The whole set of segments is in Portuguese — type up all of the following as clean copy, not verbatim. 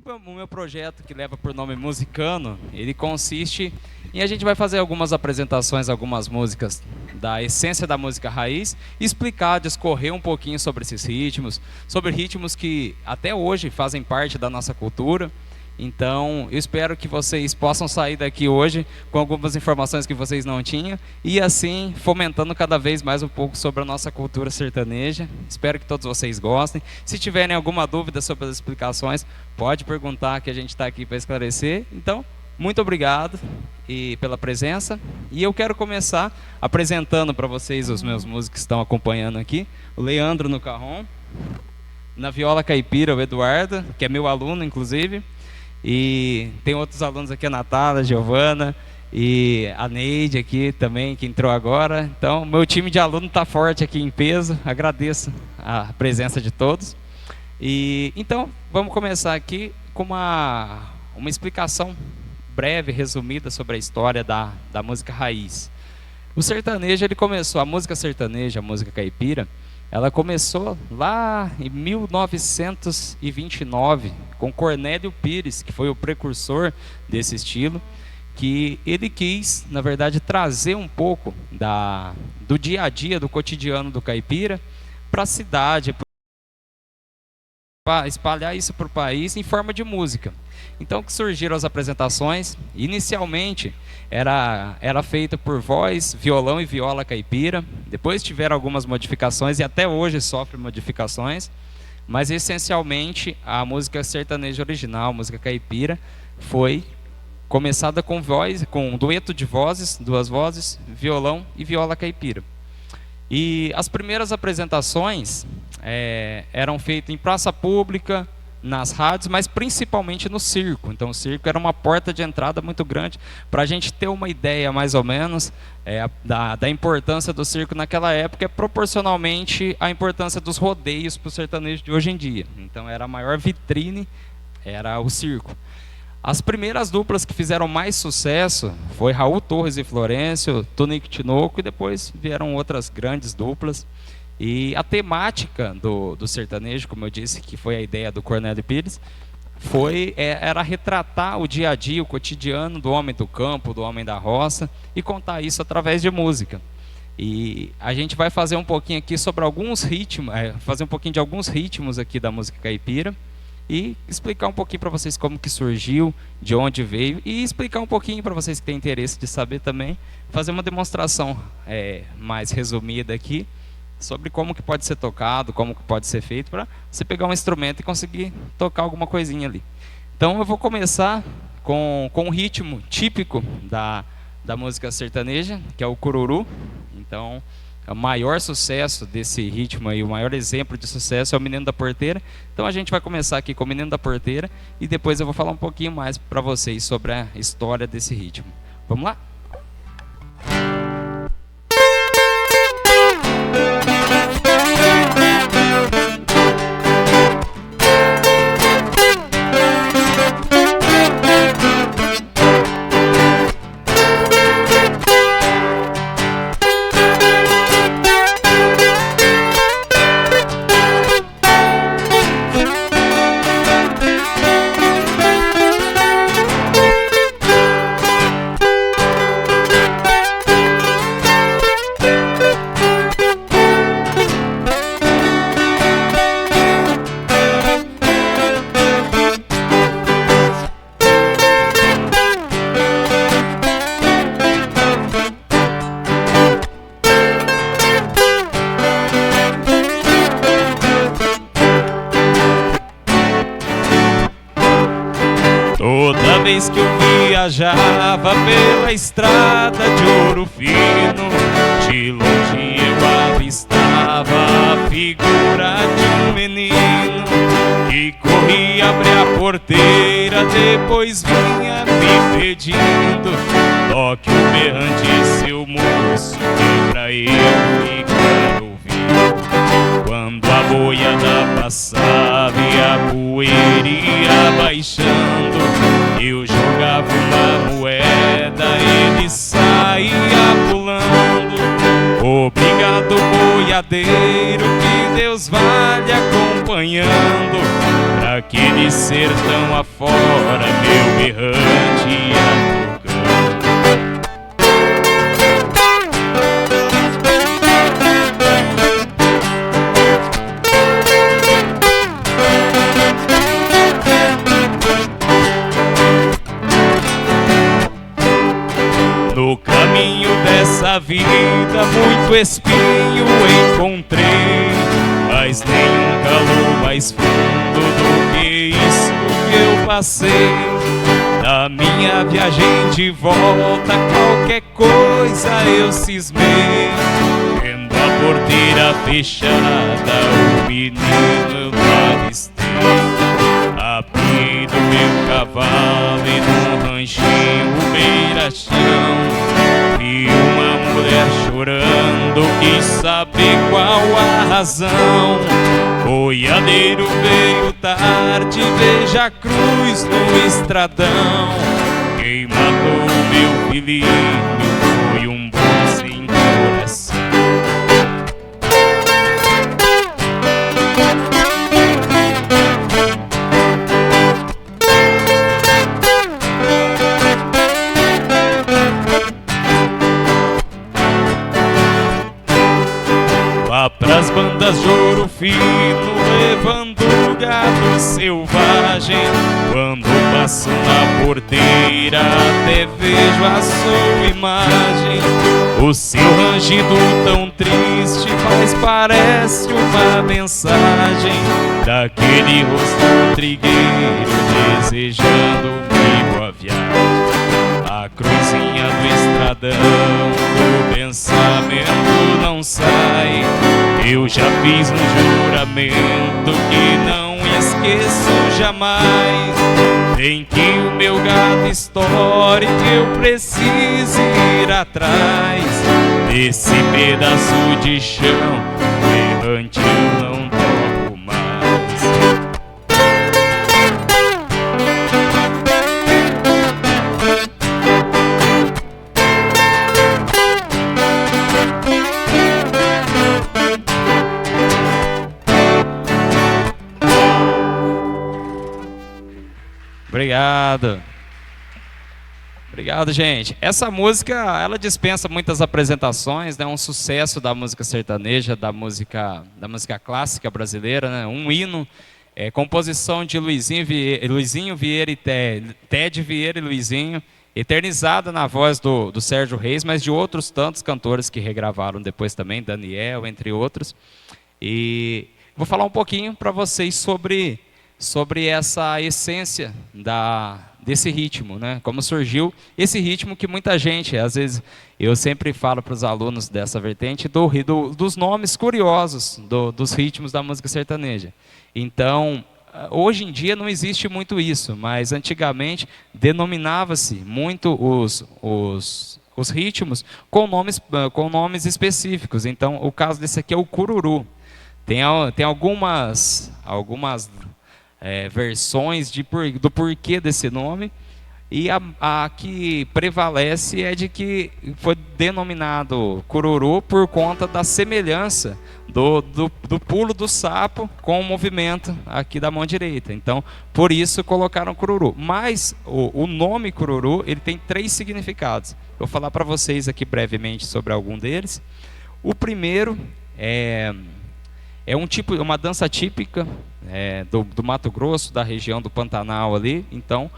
O meu projeto, que leva por nome Musicano, ele consiste em a gente vai fazer algumas apresentações, algumas músicas da essência da música raiz, e explicar, discorrer um pouquinho sobre esses ritmos, sobre ritmos que até hoje fazem parte da nossa cultura. Então, eu espero que vocês possam sair daqui hoje com algumas informações que vocês não tinham e assim fomentando cada vez mais um pouco sobre a nossa cultura sertaneja. Espero que todos vocês gostem. Se tiverem alguma dúvida sobre as explicações, pode perguntar, que a gente está aqui para esclarecer. Então, muito obrigado pela presença. E eu quero começar apresentando para vocês os meus músicos que estão acompanhando aqui. O Leandro no carrom, na viola caipira o Eduardo, que é meu aluno inclusive. E tem outros alunos aqui, a Natália, a Giovana e a Neide aqui também, que entrou agora. Então, meu time de aluno está forte aqui em peso. Agradeço a presença de todos. Então, vamos começar aqui com uma explicação breve, resumida sobre a história da música raiz. O sertanejo, ele começou, a música sertaneja, a música caipira, ela começou lá em 1929 com Cornélio Pires, que foi o precursor desse estilo, que ele quis, na verdade, trazer um pouco do dia a dia, do cotidiano do caipira para a cidade, para espalhar isso para o país em forma de música. Então que surgiram as apresentações. Inicialmente era feita por voz, violão e viola caipira. Depois tiveram algumas modificações e até hoje sofre modificações. Mas essencialmente a música sertaneja original, a música caipira, foi começada com voz, com um dueto de vozes, duas vozes, violão e viola caipira. E as primeiras apresentações eram feitas em praça pública, nas rádios, mas principalmente no circo. Então o circo era uma porta de entrada muito grande. Para a gente ter uma ideia mais ou menos da importância do circo naquela época, é proporcionalmente à importância dos rodeios para o sertanejo de hoje em dia. Então era a maior vitrine, era o circo. As primeiras duplas que fizeram mais sucesso foi Raul Torres e Florencio, Tonico e Tinoco, e depois vieram outras grandes duplas. E a temática do sertanejo, como eu disse, que foi a ideia do Cornélio Pires, era retratar o dia a dia, o cotidiano do homem do campo, do homem da roça, e contar isso através de música. E a gente vai fazer um pouquinho aqui sobre alguns ritmos, fazer um pouquinho de alguns ritmos aqui da música caipira, e explicar um pouquinho para vocês como que surgiu, de onde veio, e explicar um pouquinho para vocês que têm interesse de saber também, fazer uma demonstração mais resumida aqui, sobre como que pode ser tocado, como que pode ser feito, para você pegar um instrumento e conseguir tocar alguma coisinha ali. Então eu vou começar com um ritmo típico da música sertaneja, que é o cururu. Então o maior sucesso desse ritmo aí, o maior exemplo de sucesso é o Menino da Porteira. Então a gente vai começar aqui com o Menino da Porteira e depois eu vou falar um pouquinho mais para vocês sobre a história desse ritmo. Vamos lá? Toda vez que eu viajava pela estrada de Ouro Fino, de longe eu avistava a figura de um menino que corria abrir a porteira, depois vinha me pedindo: toque o berrante, seu moço, que pra eu ficar ouvindo. Quando a boiada passava e a poeira ia baixando, eu jogava uma moeda, ele saía pulando. Obrigado, boiadeiro, que Deus vá lhe acompanhando, pra daquele sertão afora, meu berrante ia tocando. No caminho dessa vida muito espinho encontrei, mas nenhum calor mais fundo do que isso que eu passei. Na minha viagem de volta qualquer coisa eu cismei, vendo a porteira fechada o menino eu avistei. Abri do meu cavalo e num ranchinho beira-chão vi uma mulher chorando, quis saber qual a razão. Boiadeiro veio tarde, veja a cruz no estradão. Quem matou meu filhinho foi um bom sem coração. Vá pras bandas de Ouro Fino, levando gado selvagem. Quando passo na porteira, até vejo a sua imagem. O seu rangido tão triste, mas parece uma mensagem daquele rosto trigueiro, desejando-me boa viagem. A cruzinha do estradão, do pensamento não sai. Eu já fiz um juramento que não esqueço jamais. Tem que o meu gado estoure, que eu preciso ir atrás desse pedaço de chão errante, eu não toco mais. Obrigado. Obrigado, gente. Essa música, ela dispensa muitas apresentações, né? Um sucesso da música sertaneja, da música clássica brasileira, né? Um hino, composição de Luizinho Vieira e Ted Vieira e Luizinho, eternizada na voz do Sérgio Reis, mas de outros tantos cantores que regravaram depois também, Daniel, entre outros. E vou falar um pouquinho para vocês sobre essa essência desse ritmo, né? Como surgiu esse ritmo que muita gente, às vezes, eu sempre falo para os alunos dessa vertente dos nomes curiosos dos ritmos da música sertaneja. Então, hoje em dia não existe muito isso, mas antigamente denominava-se muito os ritmos com nomes específicos. Então, o caso desse aqui é o cururu. Tem algumas versões do porquê desse nome, e a que prevalece é de que foi denominado cururu por conta da semelhança do pulo do sapo com o movimento aqui da mão direita. Então, por isso colocaram cururu. Mas o nome cururu, ele tem 3 significados. Eu vou falar para vocês aqui brevemente sobre algum deles. O primeiro é uma dança típica do Mato Grosso, da região do Pantanal ali. Então,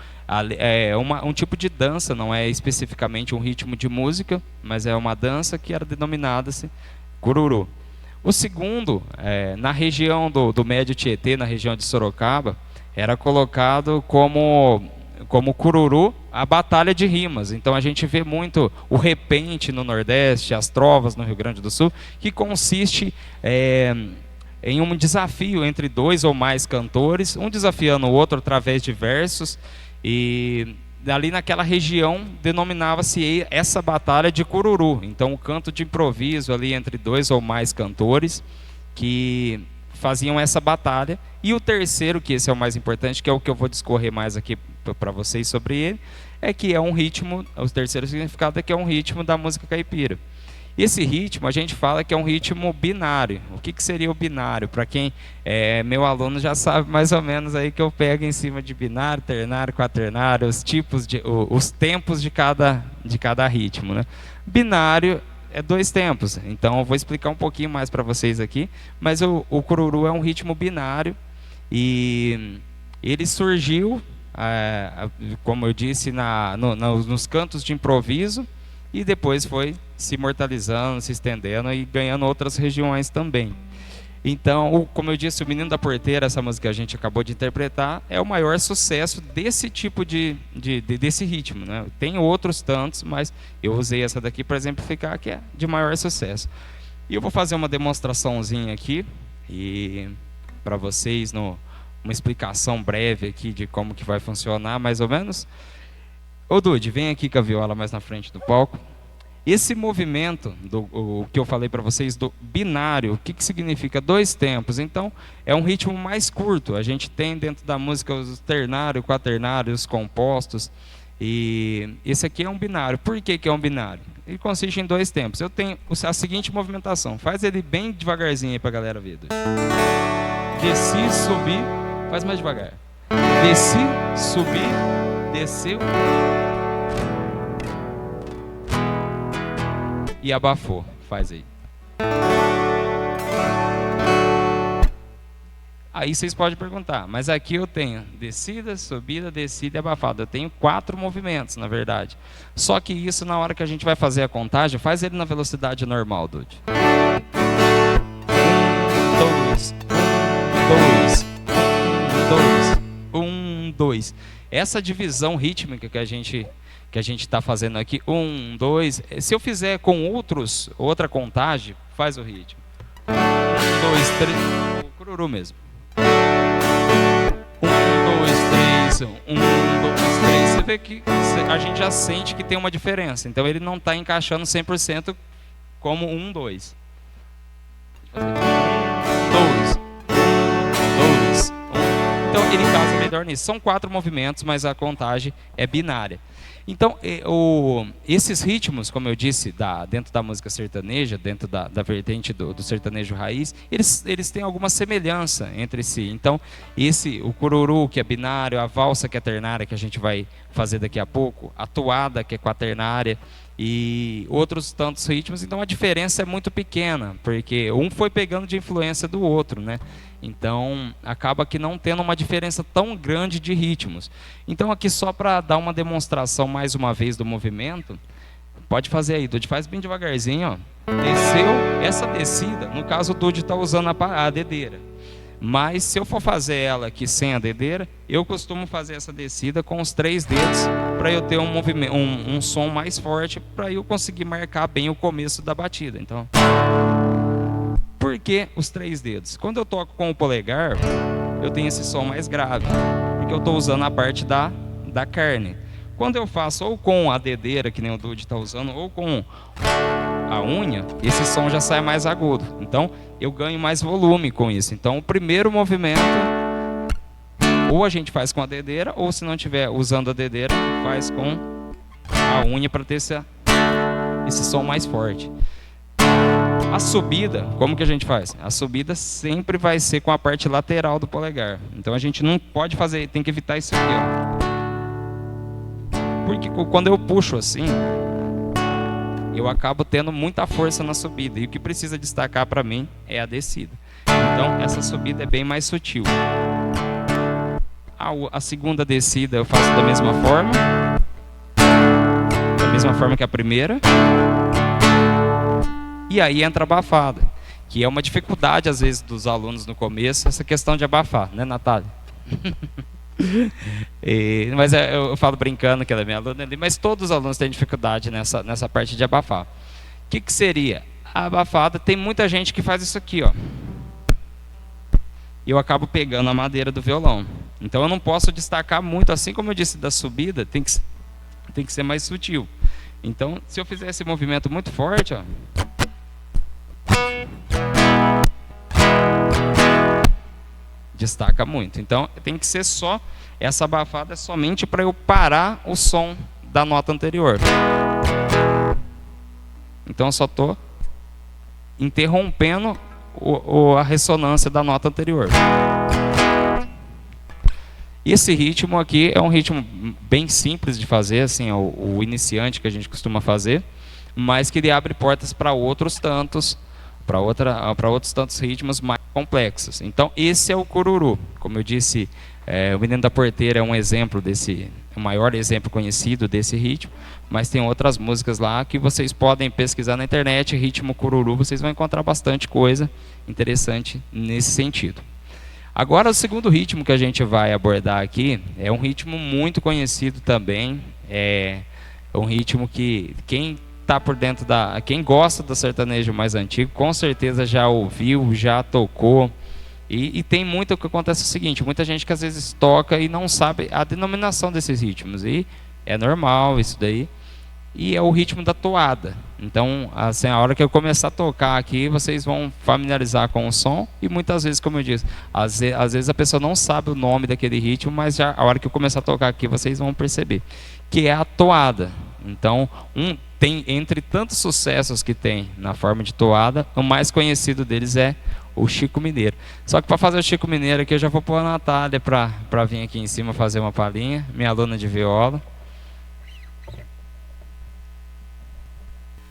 é um tipo de dança, não é especificamente um ritmo de música, mas é uma dança que era denominada-se cururu. O segundo, na região do Médio Tietê, na região de Sorocaba, era colocado como cururu a batalha de rimas. Então a gente vê muito o repente no Nordeste, as trovas no Rio Grande do Sul, que consiste em um desafio entre 2 ou mais cantores, um desafiando o outro através de versos, e ali naquela região denominava-se essa batalha de cururu. Então o canto de improviso ali entre 2 ou mais cantores que faziam essa batalha. E o terceiro, que esse é o mais importante, que é o que eu vou discorrer mais aqui para vocês sobre ele, é que é um ritmo, o terceiro significado é que é um ritmo da música caipira. Esse ritmo, a gente fala que é um ritmo binário. O que seria o binário? Para quem é meu aluno já sabe mais ou menos aí que eu pego em cima de binário, ternário, quaternário, os tempos de cada ritmo, né? Binário é 2 tempos, então eu vou explicar um pouquinho mais para vocês aqui, mas o cururu é um ritmo binário e ele surgiu, como eu disse, nos cantos de improviso, e depois foi se imortalizando, se estendendo e ganhando outras regiões também. Então, como eu disse, o Menino da Porteira, essa música que a gente acabou de interpretar, é o maior sucesso desse tipo desse ritmo, né? Tem outros tantos, mas eu usei essa daqui para exemplificar que é de maior sucesso. E eu vou fazer uma demonstraçãozinha aqui e para vocês, uma explicação breve aqui de como que vai funcionar, mais ou menos. Ô Dude, vem aqui com a viola mais na frente do palco. Esse movimento, o que eu falei para vocês, do binário, o que significa 2 tempos? Então, é um ritmo mais curto. A gente tem dentro da música os ternário, quaternário, os compostos. E esse aqui é um binário. Por que é um binário? Ele consiste em 2 tempos. Eu tenho a seguinte movimentação. Faz ele bem devagarzinho aí para a galera ver. Desci, subi, faz mais devagar. Desci, subi, desceu e abafou. Faz aí. Aí vocês podem perguntar, mas aqui eu tenho descida, subida, descida e abafada. Eu tenho 4 movimentos, na verdade. Só que isso, na hora que a gente vai fazer a contagem, faz ele na velocidade normal, Dude. 1, 2, 1, 2. Essa divisão rítmica que a gente está fazendo aqui, 1, 2, se eu fizer com outra contagem, faz o ritmo. 1, 2, 3, o cururu mesmo. 1, 2, 3, 1, 2, 3. Você vê que a gente já sente que tem uma diferença. Então ele não está encaixando 100% como 1, 2. 1, 2. Então ele casa melhor nisso. São 4 movimentos, mas a contagem é binária. Então, esses ritmos, como eu disse, dentro da música sertaneja, dentro da vertente do sertanejo raiz, eles têm alguma semelhança entre si. Então, o cururu, que é binário, a valsa, que é ternária, que a gente vai fazer daqui a pouco, a toada, que é quaternária, e outros tantos ritmos. Então, a diferença é muito pequena, porque um foi pegando de influência do outro, né? Então, acaba que não tendo uma diferença tão grande de ritmos. Então, aqui só para dar uma demonstração mais uma vez do movimento, pode fazer aí, Dude, faz bem devagarzinho, ó. Desceu, essa descida, no caso o Dude está usando a dedeira. Mas se eu for fazer ela aqui sem a dedeira, eu costumo fazer essa descida com os 3 dedos para eu ter um som mais forte, para eu conseguir marcar bem o começo da batida. Então, por que os 3 dedos? Quando eu toco com o polegar, eu tenho esse som mais grave, porque eu estou usando a parte da carne. Quando eu faço ou com a dedeira, que nem o Dude está usando, ou com a unha, esse som já sai mais agudo. Então, eu ganho mais volume com isso. Então, o primeiro movimento, ou a gente faz com a dedeira, ou se não estiver usando a dedeira, faz com a unha para ter esse som mais forte. A subida, como que a gente faz? A subida sempre vai ser com a parte lateral do polegar. Então, a gente não pode fazer, tem que evitar isso aqui, ó. Porque quando eu puxo assim, eu acabo tendo muita força na subida. E o que precisa destacar para mim é a descida. Então, essa subida é bem mais sutil. A segunda descida eu faço da mesma forma. Da mesma forma que a primeira. E aí entra a abafada, que é uma dificuldade, às vezes, dos alunos no começo, essa questão de abafar, né, Natália? Mas eu falo brincando que ela é minha aluna ali, mas todos os alunos têm dificuldade nessa parte de abafar. O que seria? A abafada, tem muita gente que faz isso aqui, ó. E eu acabo pegando a madeira do violão. Então eu não posso destacar muito, assim como eu disse da subida, tem que ser mais sutil. Então, se eu fizer esse movimento muito forte, ó, destaca muito. Então tem que ser só, essa abafada é somente para eu parar o som da nota anterior. Então eu só estou interrompendo a ressonância da nota anterior. Esse ritmo aqui é um ritmo bem simples de fazer, assim, o iniciante que a gente costuma fazer, mas que ele abre portas para outros tantos, para outros tantos ritmos mais complexos. Então, esse é o cururu. Como eu disse, o Menino da Porteira é um exemplo desse, o maior exemplo conhecido desse ritmo, mas tem outras músicas lá que vocês podem pesquisar na internet, ritmo cururu, vocês vão encontrar bastante coisa interessante nesse sentido. Agora, o segundo ritmo que a gente vai abordar aqui é um ritmo muito conhecido também, é um ritmo que quem está por dentro quem gosta do sertanejo mais antigo, com certeza já ouviu, já tocou. E tem muito o que acontece o seguinte, muita gente que às vezes toca e não sabe a denominação desses ritmos, e é normal isso daí, e é o ritmo da toada. Então, assim, a hora que eu começar a tocar aqui, vocês vão familiarizar com o som, e muitas vezes, como eu disse, às vezes a pessoa não sabe o nome daquele ritmo, mas já a hora que eu começar a tocar aqui, vocês vão perceber, que é a toada. Então, tem entre tantos sucessos que tem na forma de toada, o mais conhecido deles é o Chico Mineiro. Só que para fazer o Chico Mineiro aqui, eu já vou pôr a Natália para vir aqui em cima fazer uma palhinha, minha aluna de viola.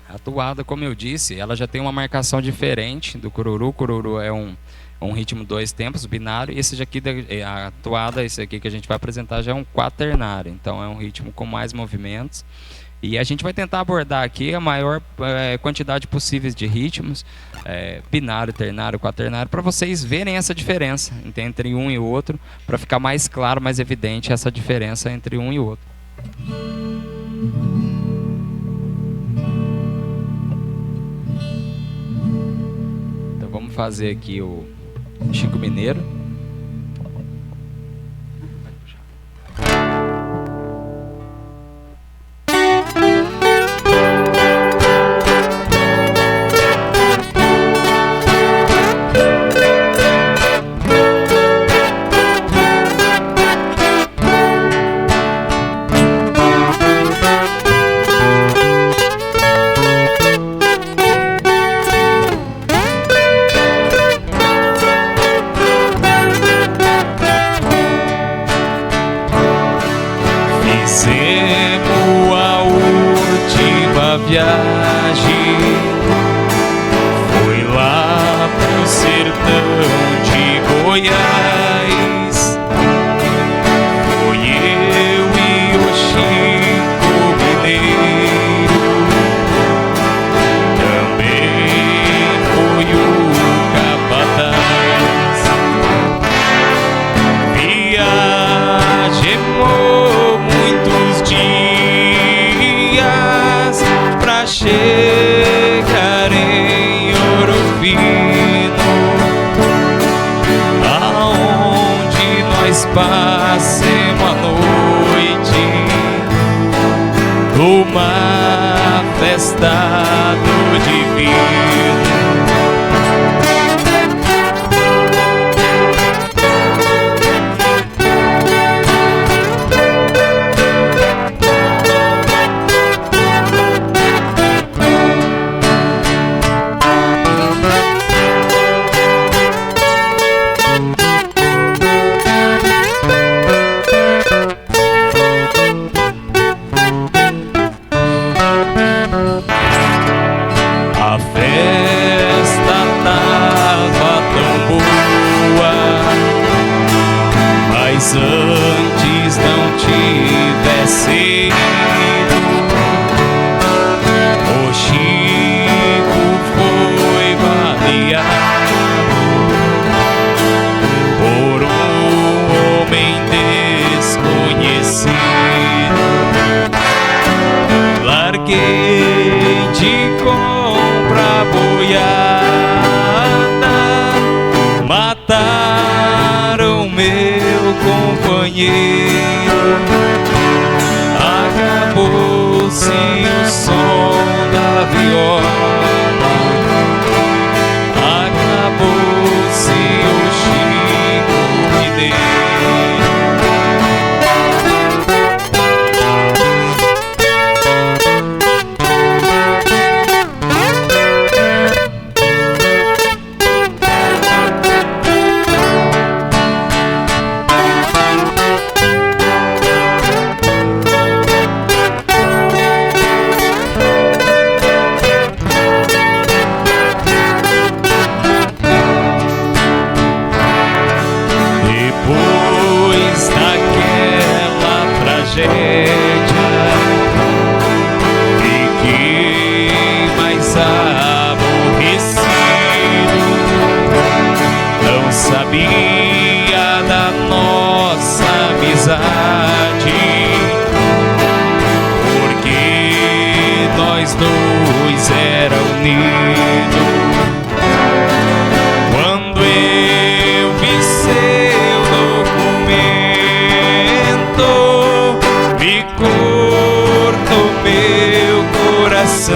A toada, como eu disse, ela já tem uma marcação diferente do cururu. O cururu é um ritmo 2 tempos, binário, e esse aqui, a toada, esse aqui que a gente vai apresentar, já é um quaternário. Então é um ritmo com mais movimentos. E a gente vai tentar abordar aqui a maior quantidade possível de ritmos, binário, ternário, quaternário, para vocês verem essa diferença entre um e o outro, para ficar mais claro, mais evidente essa diferença entre um e o outro. Então vamos fazer aqui o Chico Mineiro. Fizemos a última viagem, foi lá pro sertão de Goiás. Foi eu e o Chico Mineiro, também foi o capataz. Viajemos muitos dias pra chegar em Ouro Fino, aonde nós passemos a noite numa festa do divino. A festa tava tão boa, mas antes não tivesse ido, o Chico foi baleado por um homem desconhecido. Larguei de compra boiada, mataram meu companheiro. Acabou-se o som da viola, acabou-se o Chico Mineiro. não sabia da nossa amizade, porque nós dois era unido. Quando eu vi seu documento, me cortou meu coração.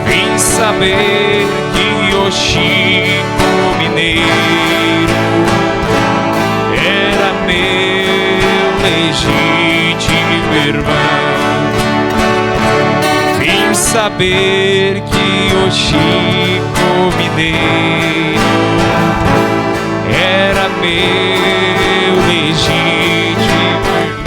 Vim saber que o Chico Mineiro era meu legítimo irmão. Vim saber que o Chico Mineiro era meu legítimo irmão.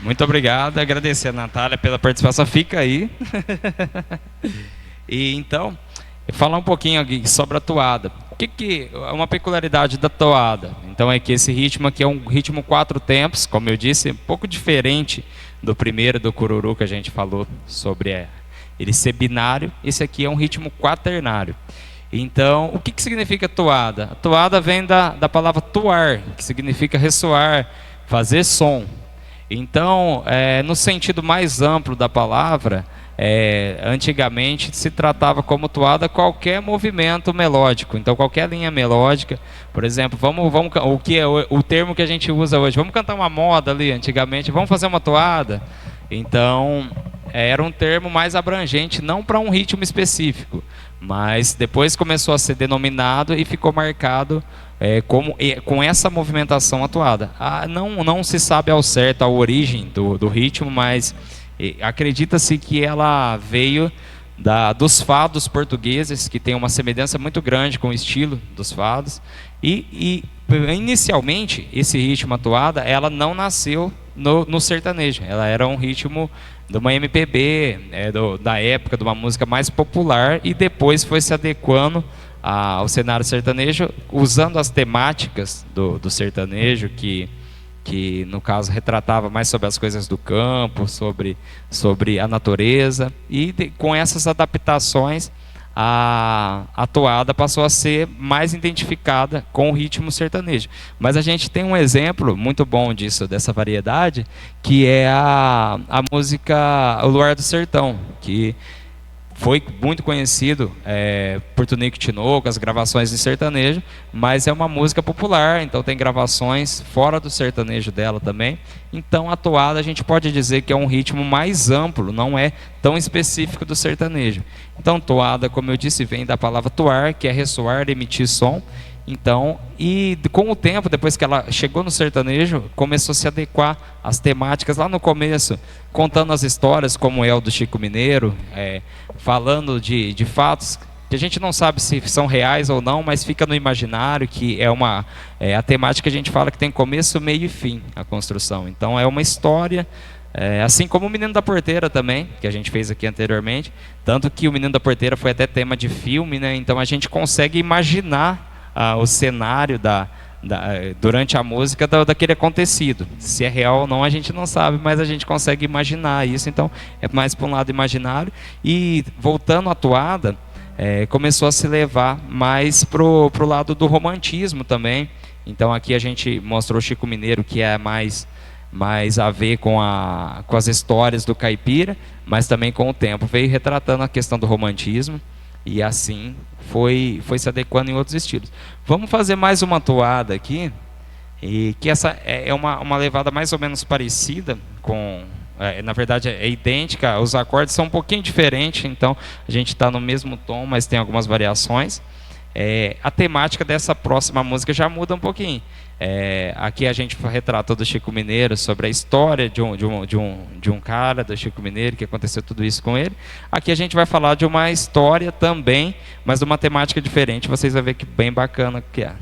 Muito obrigado, agradecer a Natália pela participação, fica aí. E então, falar um pouquinho aqui sobre a toada. O que é uma peculiaridade da toada? Então é que esse ritmo aqui é um ritmo 4 tempos, como eu disse, um pouco diferente do primeiro, do cururu, que a gente falou sobre ele ser binário. Esse aqui é um ritmo quaternário. Então, o que significa toada? A toada vem da palavra toar, que significa ressoar, fazer som. Então, no sentido mais amplo da palavra, antigamente se tratava como toada qualquer movimento melódico. Então, qualquer linha melódica, por exemplo, o que é o termo que a gente usa hoje? Vamos cantar uma moda ali, antigamente, vamos fazer uma toada? Então, era um termo mais abrangente, não para um ritmo específico, mas depois começou a ser denominado e ficou marcado com essa movimentação atuada. Não se sabe ao certo a origem do ritmo, mas acredita-se que ela veio dos fados portugueses, que tem uma semelhança muito grande com o estilo dos fados. E inicialmente, esse ritmo atuada, ela não nasceu no sertanejo. Ela era um ritmo de uma MPB, da época, de uma música mais popular, e depois foi se adequando ao cenário sertanejo, usando as temáticas do sertanejo, que no caso retratava mais sobre as coisas do campo, sobre a natureza, e com essas adaptações a toada passou a ser mais identificada com o ritmo sertanejo. Mas a gente tem um exemplo muito bom dessa variedade, que é a música O Luar do Sertão, que foi muito conhecido por Tonico e Tinoco, as gravações de sertanejo, mas é uma música popular, então tem gravações fora do sertanejo dela também. Então a toada a gente pode dizer que é um ritmo mais amplo, não é tão específico do sertanejo. Então toada, como eu disse, vem da palavra toar, que é ressoar, emitir som. Então, e com o tempo, depois que ela chegou no sertanejo, começou a se adequar às temáticas lá no começo, contando as histórias, como é o do Chico Mineiro, falando de fatos que a gente não sabe se são reais ou não, mas fica no imaginário, que é a temática que a gente fala que tem começo, meio e fim, a construção. Então é uma história, assim como o Menino da Porteira também, que a gente fez aqui anteriormente, tanto que o Menino da Porteira foi até tema de filme, né? Então a gente consegue imaginar o cenário durante a música daquele acontecido. Se é real ou não a gente não sabe, mas a gente consegue imaginar isso. Então é mais para um lado imaginário. E voltando à toada, começou a se levar mais pro lado do romantismo também. Então aqui a gente mostrou o Chico Mineiro, que é mais a ver com as histórias do caipira, mas também com o tempo veio retratando a questão do romantismo. E assim foi se adequando em outros estilos. Vamos fazer mais uma toada aqui, e que essa é uma levada mais ou menos parecida com... na verdade é idêntica, os acordes são um pouquinho diferentes, então a gente está no mesmo tom, mas tem algumas variações. a temática dessa próxima música já muda um pouquinho. Aqui a gente retratou do Chico Mineiro sobre a história de um cara do Chico Mineiro, que aconteceu tudo isso com ele. Aqui a gente vai falar de uma história também, mas de uma temática diferente. Vocês vão ver que bem bacana que é.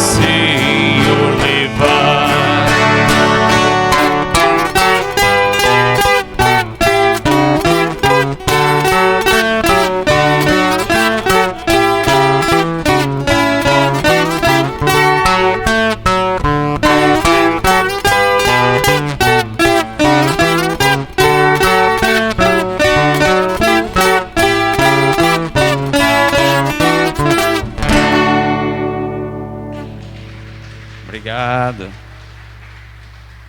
Senhor levar. Obrigado.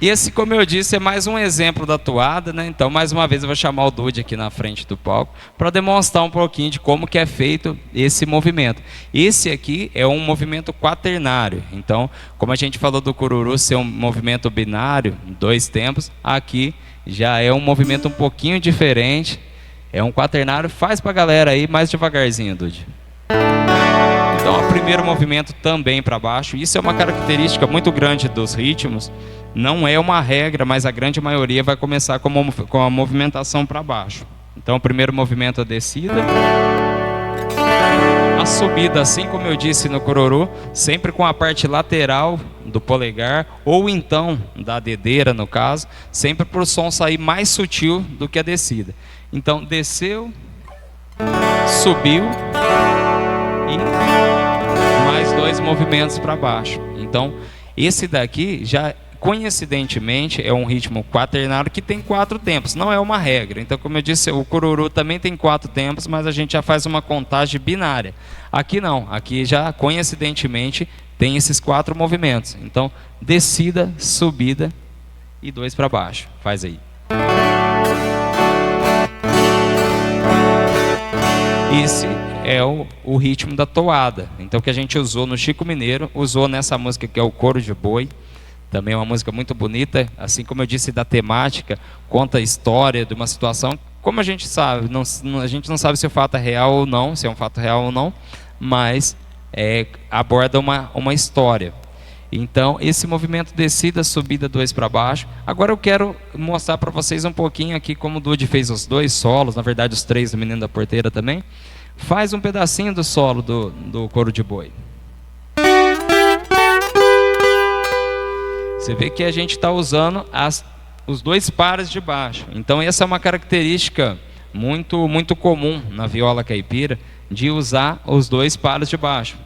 Esse, como eu disse, é mais um exemplo da toada, né? Então, mais uma vez, eu vou chamar o Dude aqui na frente do palco para demonstrar um pouquinho de como que é feito esse movimento. Esse aqui é um movimento quaternário. Então, como a gente falou do cururu ser um movimento binário, 2 tempos, aqui já é um movimento um pouquinho diferente. É um quaternário. Faz para a galera aí mais devagarzinho, Dude. Então, o primeiro movimento também para baixo. Isso é uma característica muito grande dos ritmos. Não é uma regra, mas a grande maioria vai começar com a movimentação para baixo. Então, o primeiro movimento é a descida. A subida, assim como eu disse no cururu, sempre com a parte lateral do polegar, ou então da dedeira, no caso, sempre para o som sair mais sutil do que a descida. Então, desceu, subiu e mais 2 movimentos para baixo. Então, esse daqui já coincidentemente é um ritmo quaternário que tem 4 tempos, não é uma regra. Então, como eu disse, o cururu também tem 4 tempos, mas a gente já faz uma contagem binária. Aqui não, aqui já coincidentemente tem esses 4 movimentos. Então, descida, subida e 2 para baixo. Faz aí. Esse é o ritmo da toada. Então, que a gente usou no Chico Mineiro, usou nessa música que é o Coro de Boi. Também é uma música muito bonita, assim como eu disse, da temática, conta a história de uma situação. Como a gente sabe, a gente não sabe se o fato é real ou não, se é um fato real ou não, mas aborda uma história. Então, esse movimento descida, subida, 2 para baixo. Agora eu quero mostrar para vocês um pouquinho aqui como o Dude fez os 2 solos, na verdade os 3 do Menino da Porteira também. Faz um pedacinho do solo do Coro de Boi. Você vê que a gente está usando os 2 pares de baixo. Então essa é uma característica muito, muito comum na viola caipira, de usar os 2 pares de baixo.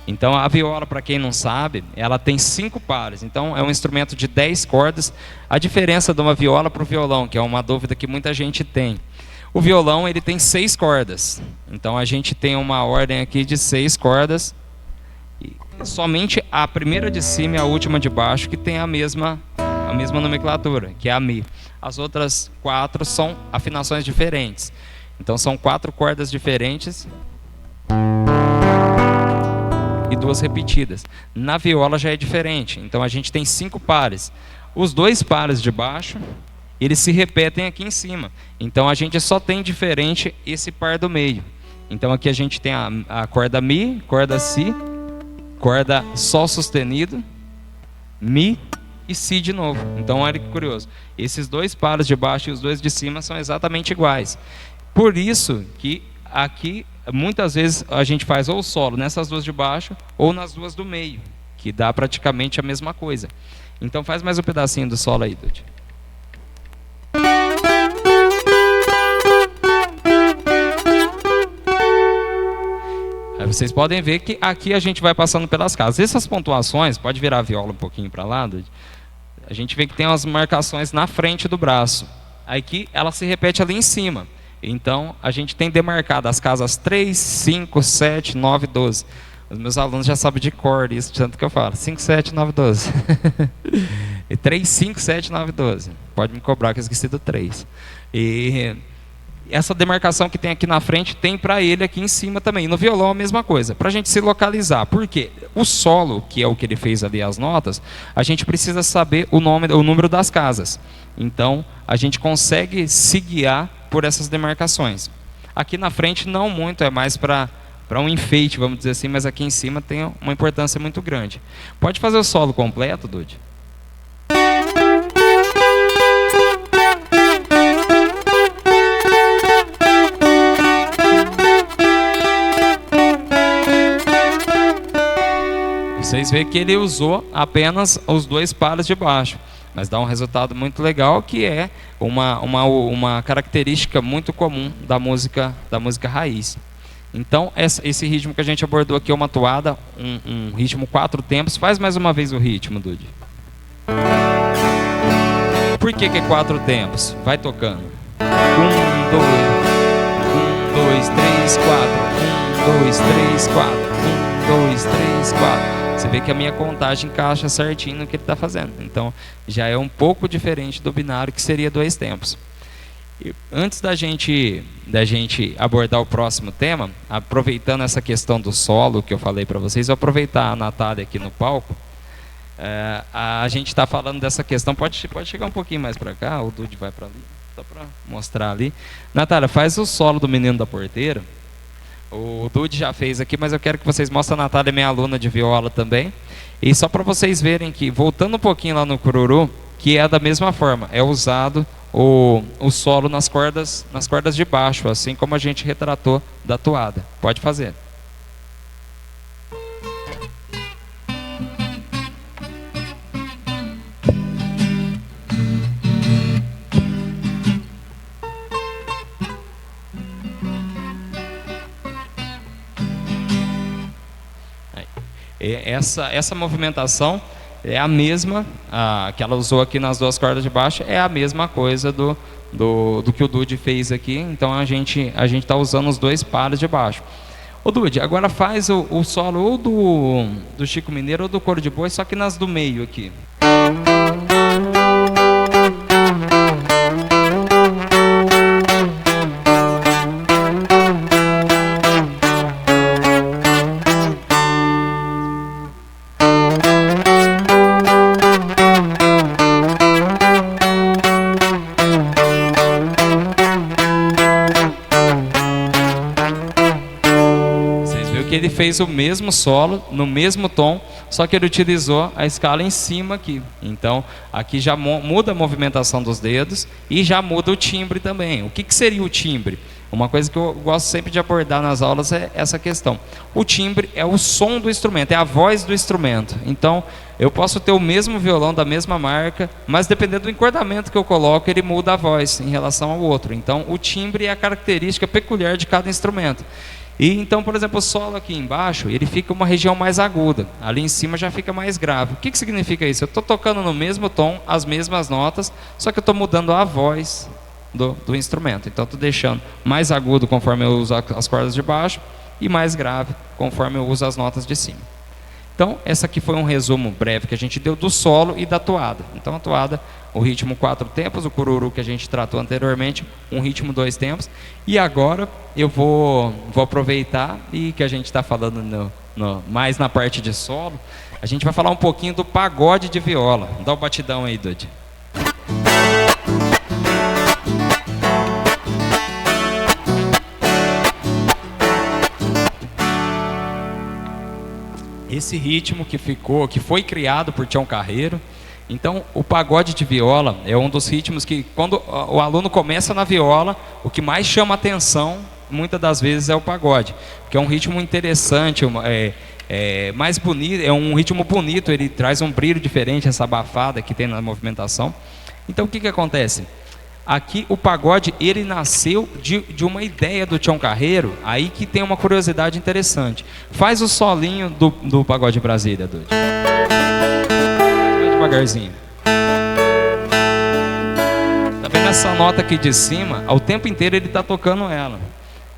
Então a viola, para quem não sabe, ela tem 5 pares. Então é um instrumento de 10 cordas. A diferença de uma viola para o violão, que é uma dúvida que muita gente tem. O violão ele tem 6 cordas. Então a gente tem uma ordem aqui de 6 cordas. Somente a primeira de cima e a última de baixo que tem a mesma nomenclatura, que é a Mi. As outras 4 são afinações diferentes. Então são 4 cordas diferentes e 2 repetidas. Na viola já é diferente. Então a gente tem 5 pares. Os 2 pares de baixo, eles se repetem aqui em cima. Então a gente só tem diferente esse par do meio. Então aqui a gente tem a corda Mi, corda Si, corda Sol sustenido, Mi e Si de novo. Então olha que curioso. Esses 2 pares de baixo e os 2 de cima são exatamente iguais. Por isso que aqui muitas vezes a gente faz ou o solo nessas 2 de baixo ou nas 2 do meio, que dá praticamente a mesma coisa. Então faz mais um pedacinho do solo aí, Dude. Aí vocês podem ver que aqui a gente vai passando pelas casas. Essas pontuações, pode virar a viola um pouquinho para lá, Dude? A gente vê que tem umas marcações na frente do braço. Aqui ela se repete ali em cima. Então a gente tem demarcado as casas 3, 5, 7, 9, 12. Os meus alunos já sabem de cor isso, tanto que eu falo 5, 7, 9, 12. 3, 5, 7, 9, 12. Pode me cobrar que eu esqueci do 3. E essa demarcação que tem aqui na frente tem para ele aqui em cima também. No violão a mesma coisa, para a gente se localizar. Por quê? O solo, que é o que ele fez ali as notas, a gente precisa saber o número das casas. Então a gente consegue se guiar por essas demarcações. Aqui na frente não muito, é mais para um enfeite, vamos dizer assim, mas aqui em cima tem uma importância muito grande. Pode fazer o solo completo, Dude? Vocês veem que ele usou apenas os 2 pares de baixo, mas dá um resultado muito legal, que é uma característica muito comum da música raiz. Então, esse ritmo que a gente abordou aqui é uma toada, um ritmo 4 tempos. Faz mais uma vez o ritmo, Dude. Por que é 4 tempos? Vai tocando. 1, 2, 3, 4. 1, 2, 3, 4. 1, 2, 3, 4. Você vê que a minha contagem encaixa certinho no que ele está fazendo. Então, já é um pouco diferente do binário, que seria 2 tempos. E antes da gente abordar o próximo tema, aproveitando essa questão do solo que eu falei para vocês, eu aproveitar a Natália aqui no palco. A gente está falando dessa questão. Pode chegar um pouquinho mais para cá, o Dude vai para ali, só para mostrar ali. Natália, faz o solo do Menino da Porteira. O Dude já fez aqui, mas eu quero que vocês mostrem. A Natália é minha aluna de viola também. E só para vocês verem que, voltando um pouquinho lá no cururu, que é da mesma forma, é usado o solo nas cordas de baixo, assim como a gente retratou da toada. Pode fazer. Essa movimentação é a mesma que ela usou aqui nas 2 cordas de baixo, é a mesma coisa do que o Dude fez aqui. Então a gente está usando os 2 pares de baixo. Ô Dude, agora faz o solo ou do Chico Mineiro ou do Coro de Boi, só que nas do meio aqui. Ele fez o mesmo solo, no mesmo tom, só que ele utilizou a escala em cima aqui. Então, aqui já muda a movimentação dos dedos e já muda o timbre também. O que seria o timbre? Uma coisa que eu gosto sempre de abordar nas aulas é essa questão. O timbre é o som do instrumento, é a voz do instrumento. Então, eu posso ter o mesmo violão da mesma marca, mas dependendo do encordamento que eu coloco, ele muda a voz em relação ao outro. Então, o timbre é a característica peculiar de cada instrumento. E então, por exemplo, o solo aqui embaixo, ele fica uma região mais aguda. Ali em cima já fica mais grave. O que significa isso? Eu estou tocando no mesmo tom, as mesmas notas, só que eu estou mudando a voz do instrumento. Então, estou deixando mais agudo conforme eu uso as cordas de baixo e mais grave conforme eu uso as notas de cima. Então, essa aqui foi um resumo breve que a gente deu do solo e da toada. Então, a toada, o ritmo 4 tempos, o cururu que a gente tratou anteriormente, um ritmo 2 tempos. E agora eu vou aproveitar e que a gente está falando mais na parte de solo, a gente vai falar um pouquinho do pagode de viola. Dá o batidão aí, Dude. Esse ritmo que foi criado por Tião Carreiro. Então, o pagode de viola é um dos ritmos que, quando o aluno começa na viola, o que mais chama atenção, muitas das vezes, é o pagode, porque é um ritmo interessante, mais bonito, é um ritmo bonito, ele traz um brilho diferente, essa abafada que tem na movimentação. Então, o que acontece? Aqui o pagode, ele nasceu de uma ideia do Tião Carreiro, aí que tem uma curiosidade interessante. Faz o solinho do pagode Brasília, Dude. Vai devagarzinho. Tá vendo essa nota aqui de cima? Ao tempo inteiro ele está tocando ela.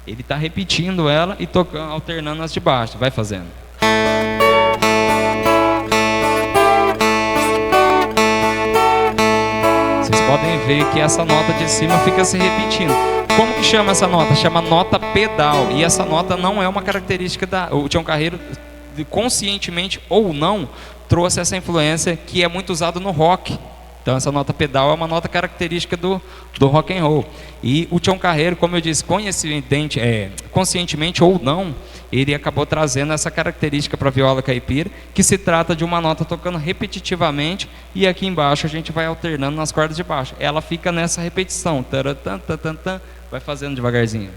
Ele está repetindo ela e tocando, alternando as de baixo. Vai fazendo. Podem ver que essa nota de cima fica se repetindo. Como que chama essa nota? Chama nota pedal. E essa nota não é uma característica o Tião Carreiro, conscientemente ou não, trouxe essa influência que é muito usada no rock. Então essa nota pedal é uma nota característica do rock and roll. E o Tião Carreiro, como eu disse, conscientemente ou não, ele acabou trazendo essa característica para a viola caipira, que se trata de uma nota tocando repetitivamente, e aqui embaixo a gente vai alternando nas cordas de baixo. Ela fica nessa repetição, taratã, tatatã, vai fazendo devagarzinho.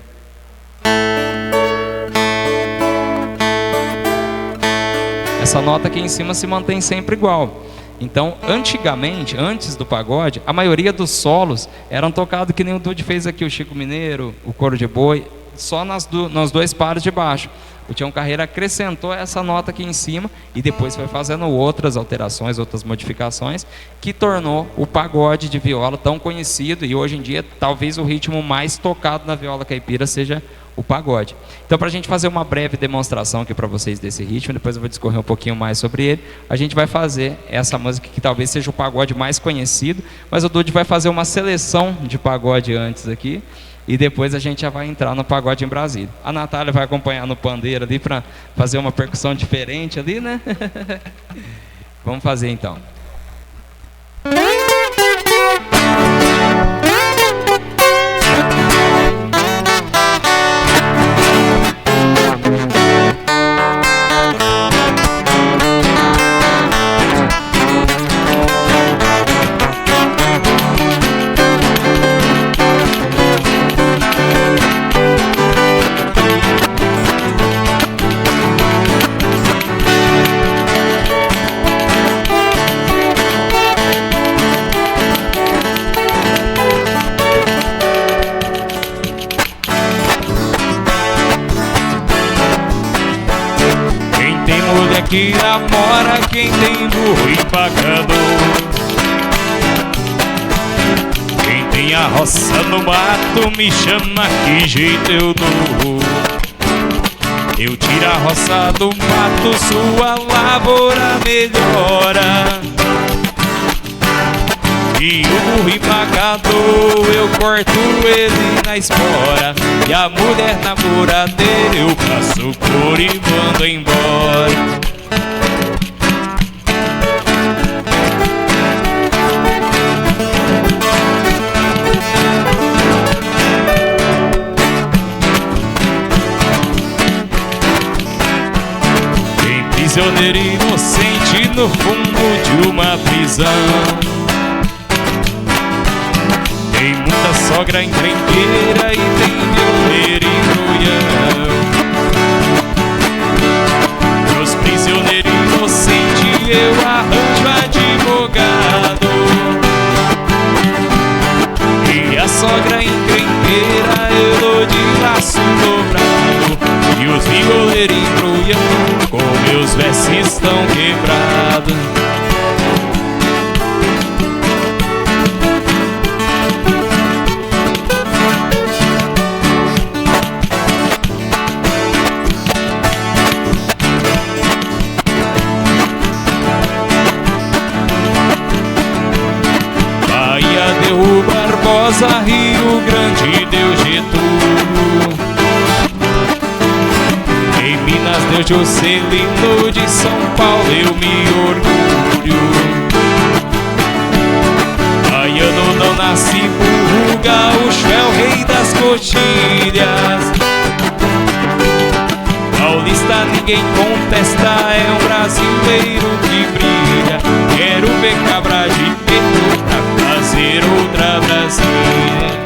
essa nota aqui em cima se mantém sempre igual. Então, antigamente, antes do pagode, a maioria dos solos eram tocados que nem o Dude fez aqui, o Chico Mineiro, o Coro de Boi, só nos dois pares de baixo. O Tião Carreira acrescentou essa nota aqui em cima e depois foi fazendo outras alterações, outras modificações, que tornou o pagode de viola tão conhecido, e hoje em dia talvez o ritmo mais tocado na viola caipira seja o pagode. Então, para a gente fazer uma breve demonstração aqui para vocês desse ritmo, depois eu vou discorrer um pouquinho mais sobre ele, a gente vai fazer essa música que talvez seja o pagode mais conhecido, mas o Dude vai fazer uma seleção de pagode antes aqui, e depois a gente já vai entrar no pagode em Brasília. A Natália vai acompanhar no pandeiro ali para fazer uma percussão diferente ali, né? Vamos fazer então. Que namora quem tem burro empacador, quem tem a roça no mato me chama, que jeito eu dou. Eu tiro a roça do mato, sua lavoura melhora. E o burro empacador eu corto ele na espora, e a mulher namoradeira eu passo por e mando embora. Prisioneiro inocente no fundo de uma prisão, tem muita sogra encrenqueira e tem violeiro embrulhão. Pros prisioneiros inocentes eu arranjo advogado, e a sogra encrenqueira eu dou de laço dobrado, e os violeiros embrulhão com meus versos estão quebrados. Bahia deu Barbosa, Rio Grande deu Getúlio, em Minas deu Juscelino, de São Paulo eu me orgulho. Baiano não nasce burro, gaúcho é o rei das coxilhas. Paulista ninguém contesta, é um brasileiro que brilha. Quero ver cabra de peito pra fazer outra Brasília.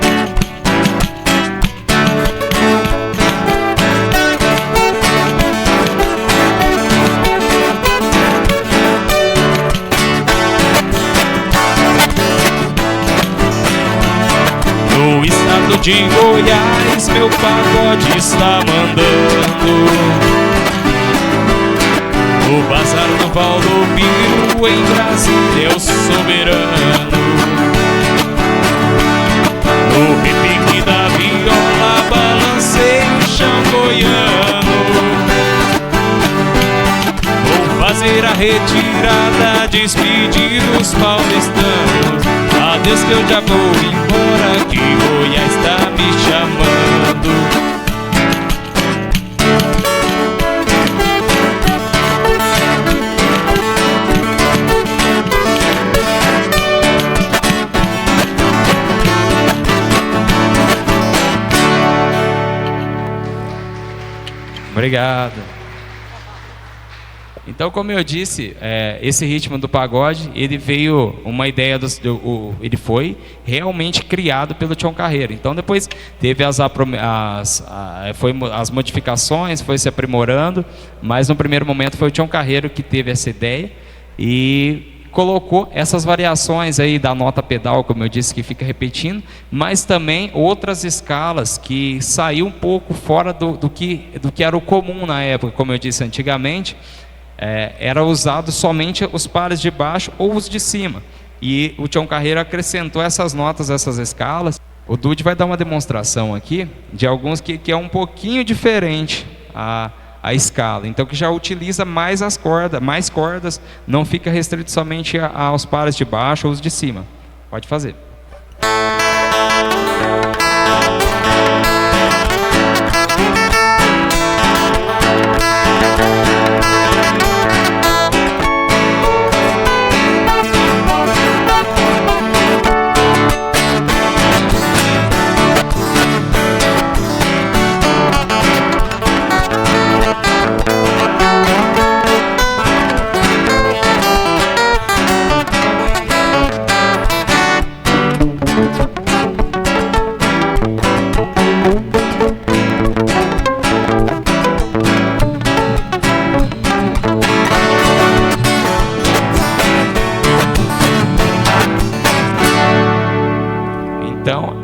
No estado de Goiás meu pagode está mandando, no bazar do Valdomiro em Brasília é o soberano. No repique da viola balancei o chão goiano, vou fazer a retirada, despedir os paulistanos. Adeus que eu já vou embora, que Goiás está me chamando. Obrigado. Então, como eu disse, esse ritmo do pagode, ele veio uma ideia ele foi realmente criado pelo Tião Carreiro. Então, depois teve as modificações, foi se aprimorando, mas no primeiro momento foi o Tião Carreiro que teve essa ideia e colocou essas variações aí da nota pedal, como eu disse, que fica repetindo, mas também outras escalas que saiu um pouco fora do que era o comum na época. Como eu disse antigamente, era usado somente os pares de baixo ou os de cima, e o Tião Carreiro acrescentou essas notas, essas escalas. O Dude vai dar uma demonstração aqui de alguns que é um pouquinho diferente a escala, então que já utiliza mais mais cordas, não fica restrito somente aos pares de baixo ou os de cima. Pode fazer. Então,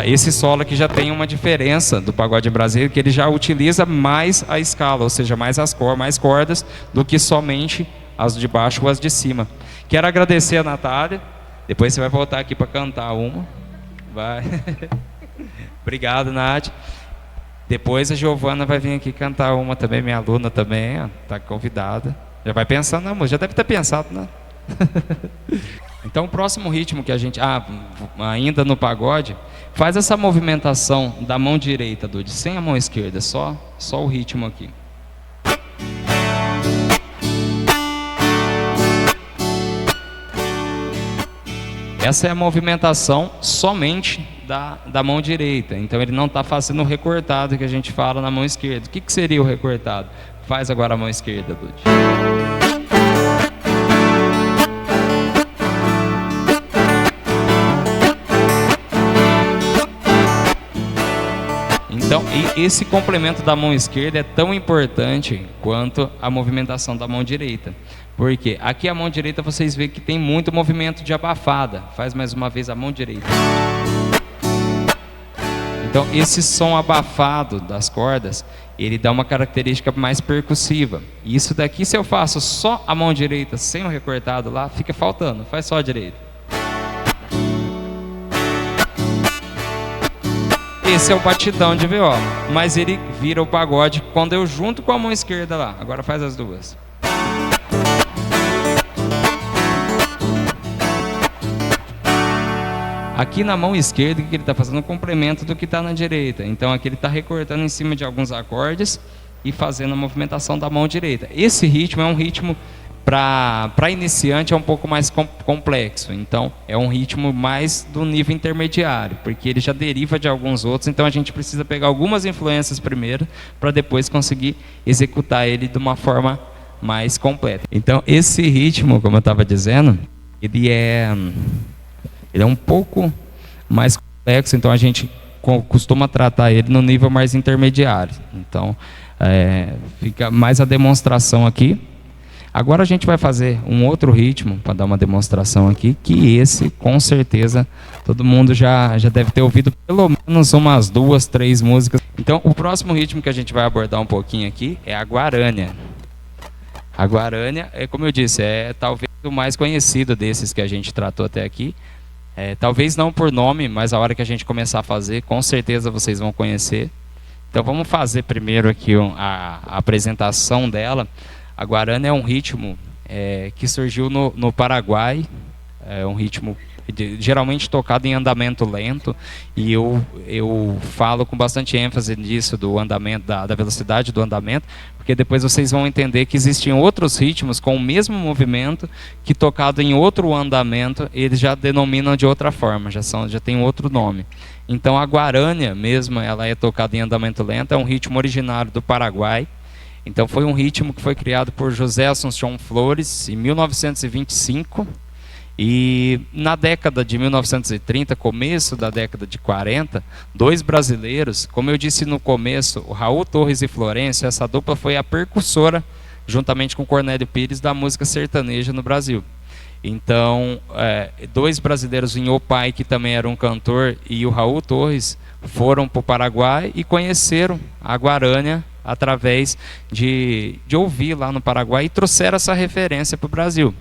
esse solo aqui já tem uma diferença do pagode brasileiro, que ele já utiliza mais a escala, ou seja, mais cordas do que somente as de baixo ou as de cima. Quero agradecer a Natália, depois você vai voltar aqui para cantar uma. Vai. Obrigado, Nath. Depois a Giovana vai vir aqui cantar uma também, minha aluna também, está convidada. Já vai pensando na música, já deve ter pensado, né? Então o próximo ritmo que a gente, ainda no pagode, faz essa movimentação da mão direita, Dude, sem a mão esquerda, só o ritmo aqui. Essa é a movimentação somente da mão direita, então ele não está fazendo o recortado que a gente fala na mão esquerda. O que seria o recortado? Faz agora a mão esquerda, Dude. Então, esse complemento da mão esquerda é tão importante quanto a movimentação da mão direita. Porque aqui a mão direita vocês veem que tem muito movimento de abafada. Faz mais uma vez a mão direita. Então, esse som abafado das cordas, ele dá uma característica mais percussiva. E isso daqui, se eu faço só a mão direita sem o recortado lá, fica faltando. Faz só a direita. Esse é o batidão de viola, mas ele vira o pagode quando eu junto com a mão esquerda lá. Agora faz as duas. Aqui na mão esquerda, o que ele está fazendo? Um complemento do que está na direita. Então aqui ele está recortando em cima de alguns acordes e fazendo a movimentação da mão direita. Esse ritmo é um ritmo, para iniciante, é um pouco mais complexo. Então é um ritmo mais do nível intermediário, porque ele já deriva de alguns outros. Então a gente precisa pegar algumas influências primeiro, para depois conseguir executar ele de uma forma mais completa. Então esse ritmo, como eu estava dizendo, ele é um pouco mais complexo, então a gente costuma tratar ele no nível mais intermediário. Então, fica mais a demonstração aqui. Agora a gente vai fazer um outro ritmo para dar uma demonstração aqui, que esse, com certeza, todo mundo já deve ter ouvido pelo menos umas 2, 3 músicas. Então, o próximo ritmo que a gente vai abordar um pouquinho aqui é a guarânia. A guarânia, como eu disse, é talvez o mais conhecido desses que a gente tratou até aqui. Talvez não por nome, mas a hora que a gente começar a fazer, com certeza vocês vão conhecer. Então vamos fazer primeiro aqui a apresentação dela. A guarânia é um ritmo que surgiu no Paraguai, é um ritmo geralmente tocado em andamento lento, e eu falo com bastante ênfase nisso, do andamento, da velocidade do andamento, porque depois vocês vão entender que existem outros ritmos com o mesmo movimento, que tocado em outro andamento, eles já denominam de outra forma, já tem outro nome. Então a guarânia mesmo, ela é tocada em andamento lento, é um ritmo originário do Paraguai. Então foi um ritmo que foi criado por José Assunção Flores em 1925, e na década de 1930, começo da década de 40, dois brasileiros, como eu disse no começo, o Raul Torres e Florencio, essa dupla foi a precursora, juntamente com Cornélio Pires, da música sertaneja no Brasil. Então, dois brasileiros, o Opai, que também era um cantor, e o Raul Torres, foram para o Paraguai e conheceram a guarânia através de ouvir lá no Paraguai, e trouxeram essa referência para o Brasil.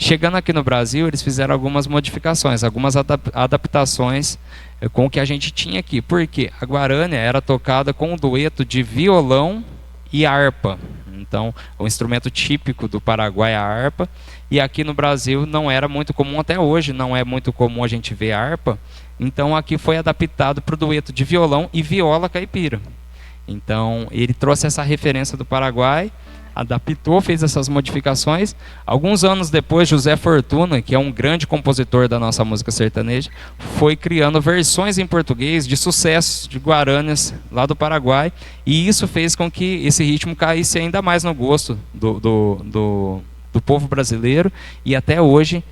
Chegando aqui no Brasil, eles fizeram algumas modificações, algumas adaptações com o que a gente tinha aqui. Porque a guarânia era tocada com um dueto de violão e harpa. Então, o instrumento típico do Paraguai é a harpa. E aqui no Brasil não era muito comum, até hoje não é muito comum a gente ver a harpa. Então, aqui foi adaptado para o dueto de violão e viola caipira. Então, ele trouxe essa referência do Paraguai, adaptou, fez essas modificações. Alguns anos depois, José Fortuna, que é um grande compositor da nossa música sertaneja, foi criando versões em português de sucessos de guarânias lá do Paraguai, e isso fez com que esse ritmo caísse ainda mais no gosto do povo brasileiro, e até hoje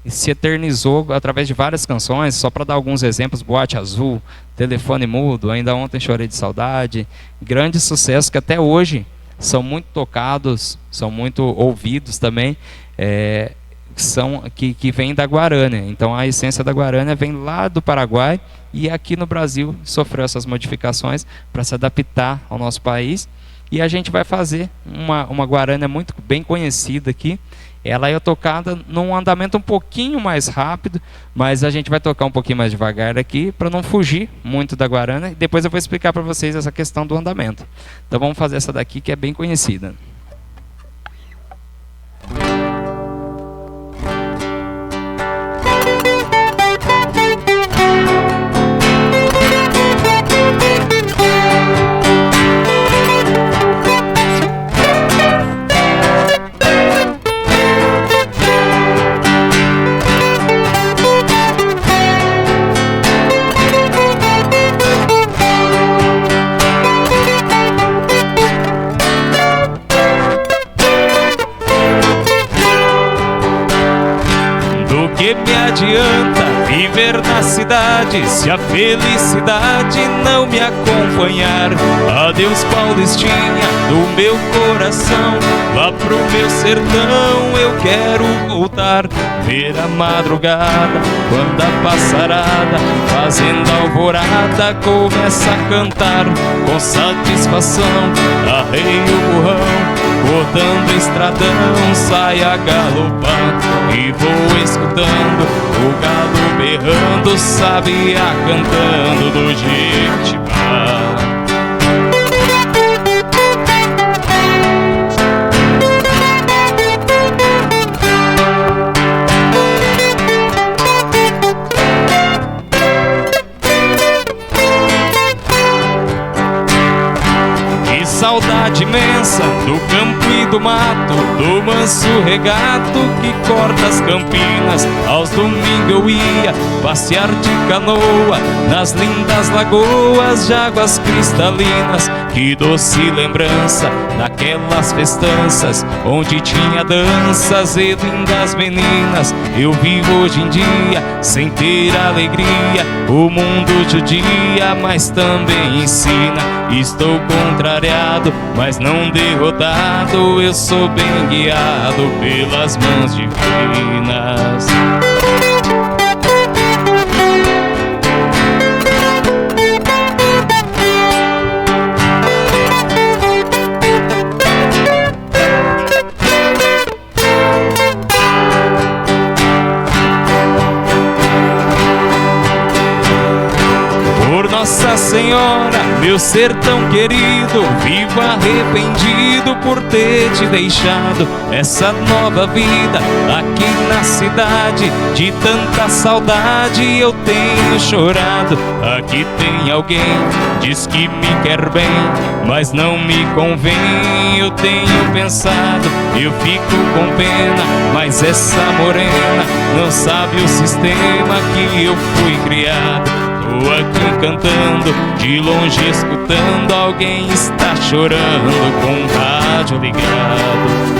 se eternizou através de várias canções. Só para dar alguns exemplos: Boate Azul, Telefone Mudo, Ainda Ontem Chorei de Saudade, grandes sucessos que até hoje são muito tocados, são muito ouvidos também, que vêm da guarânia. Então a essência da guarânia vem lá do Paraguai, e aqui no Brasil sofreu essas modificações para se adaptar ao nosso país. E a gente vai fazer uma guarânia muito bem conhecida aqui. Ela é tocada num andamento um pouquinho mais rápido, mas a gente vai tocar um pouquinho mais devagar aqui para não fugir muito da guarânia. Depois eu vou explicar para vocês essa questão do andamento. Então vamos fazer essa daqui, que é bem conhecida. Que me adianta viver na cidade se a felicidade não me acompanhar? Adeus, Paulistinha do meu coração, lá pro meu sertão eu quero voltar. Ver a madrugada, quando a passarada, fazendo alvorada, começa a cantar. Com satisfação, arreio o burrão, cortando estradão, sai a galopar. E vou escutando o galo berrando, sabiá cantando do Jequitibá. Saudade imensa do campo e do mato, do manso regato que corta as campinas. Aos domingos eu ia passear de canoa nas lindas lagoas de águas cristalinas. Que doce lembrança daquelas festanças onde tinha danças e lindas meninas. Eu vivo hoje em dia sem ter alegria, o mundo judia, mas também ensina. Estou contrariado, mas não derrotado, eu sou bem guiado pelas mãos divinas. Nossa Senhora, meu sertão querido, vivo arrependido por ter te deixado. Essa nova vida aqui na cidade, de tanta saudade eu tenho chorado. Aqui tem alguém, diz que me quer bem, mas não me convém. Eu tenho pensado, eu fico com pena, mas essa morena não sabe o sistema que eu fui criado. tô aqui cantando, de longe escutando, alguém está chorando com o rádio ligado.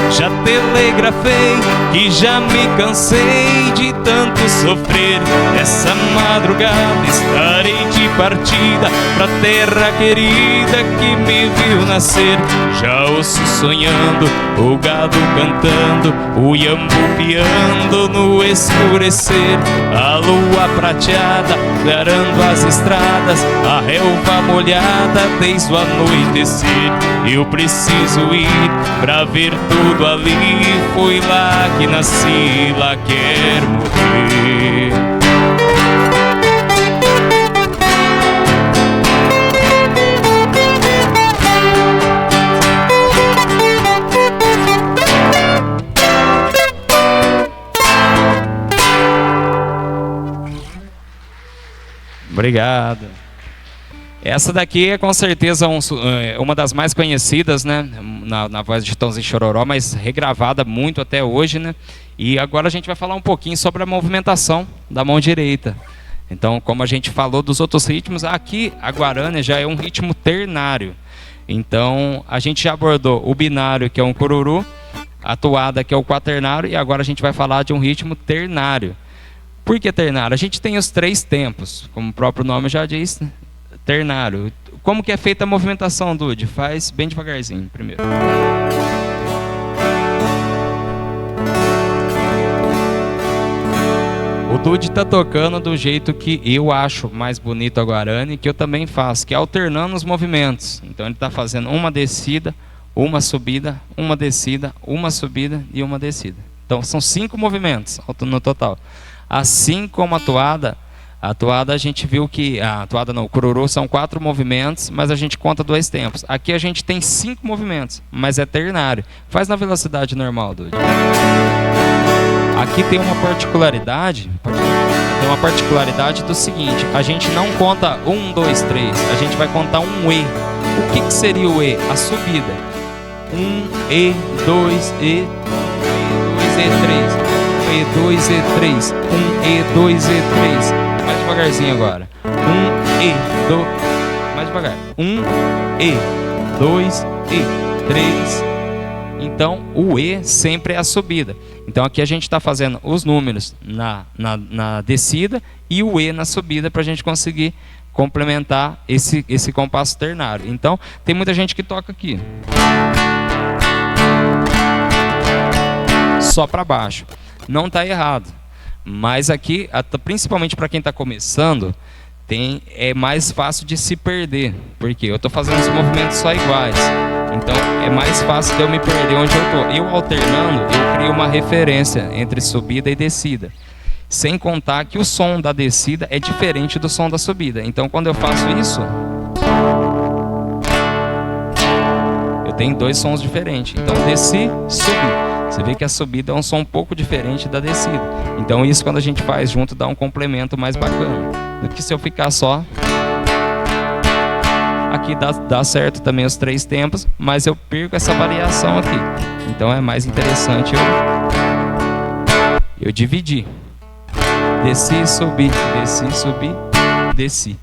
Já telegrafei que já me cansei de tanto sofrer. Essa madrugada estarei de partida pra terra querida que me viu nascer. Já ouço sonhando, o gado cantando, o iambu piando no escurecer. A lua prateada clarando as estradas, a relva molhada desde o anoitecer. Eu preciso ir pra ver tudo ali, foi lá que nasci, lá quero morrer. Obrigado. Essa daqui é com certeza uma das mais conhecidas, né? Na voz de Chitãozinho e Chororó, mas regravada muito até hoje, né? E agora a gente vai falar um pouquinho sobre a movimentação da mão direita. Então, como a gente falou dos outros ritmos, aqui a guarânia já é um ritmo ternário. Então, a gente já abordou o binário, que é um cururu, a toada, que é o quaternário, e agora a gente vai falar de um ritmo ternário. Por que ternário? A gente tem os 3 tempos, como o próprio nome já diz, né? Ternário. Como que é feita a movimentação, Dude? Faz bem devagarzinho primeiro. O Dude tá tocando do jeito que eu acho mais bonito a guarani, que eu também faço, que é alternando os movimentos. Então ele tá fazendo uma descida, uma subida, uma descida, uma subida e uma descida. Então são 5 movimentos no total. Assim como a toada a gente viu que o cururu são 4 movimentos, mas a gente conta 2 tempos. Aqui a gente tem 5 movimentos, mas é ternário. Faz na velocidade normal, Dude. Aqui tem uma particularidade do seguinte: a gente não conta 1, 2, 3, a gente vai contar um E. O que seria o E? A subida. 1, E, 2, E, 2, E, 3. 1, E, 2, E, 3. 1, E, 2, E, 3. Mais devagarzinho agora. 1, E, 2. Mais devagar. 1, E, 2, E, 3. Então, o E sempre é a subida. Então, aqui a gente está fazendo os números na descida e o E na subida para a gente conseguir complementar esse compasso ternário. Então, tem muita gente que toca aqui só para baixo. Não está errado. Mas aqui, principalmente para quem está começando, é mais fácil de se perder. Porque eu estou fazendo os movimentos só iguais. Então é mais fácil de eu me perder onde eu estou. Eu alternando, eu crio uma referência entre subida e descida. Sem contar que o som da descida é diferente do som da subida. Então quando eu faço isso, eu tenho 2 sons diferentes. Então desci, subi. Você vê que a subida é um som um pouco diferente da descida. Então isso, quando a gente faz junto, dá um complemento mais bacana do que se eu ficar só. Aqui dá certo também os 3 tempos, mas eu perco essa variação aqui. Então é mais interessante eu dividir. Desci, subi, desci.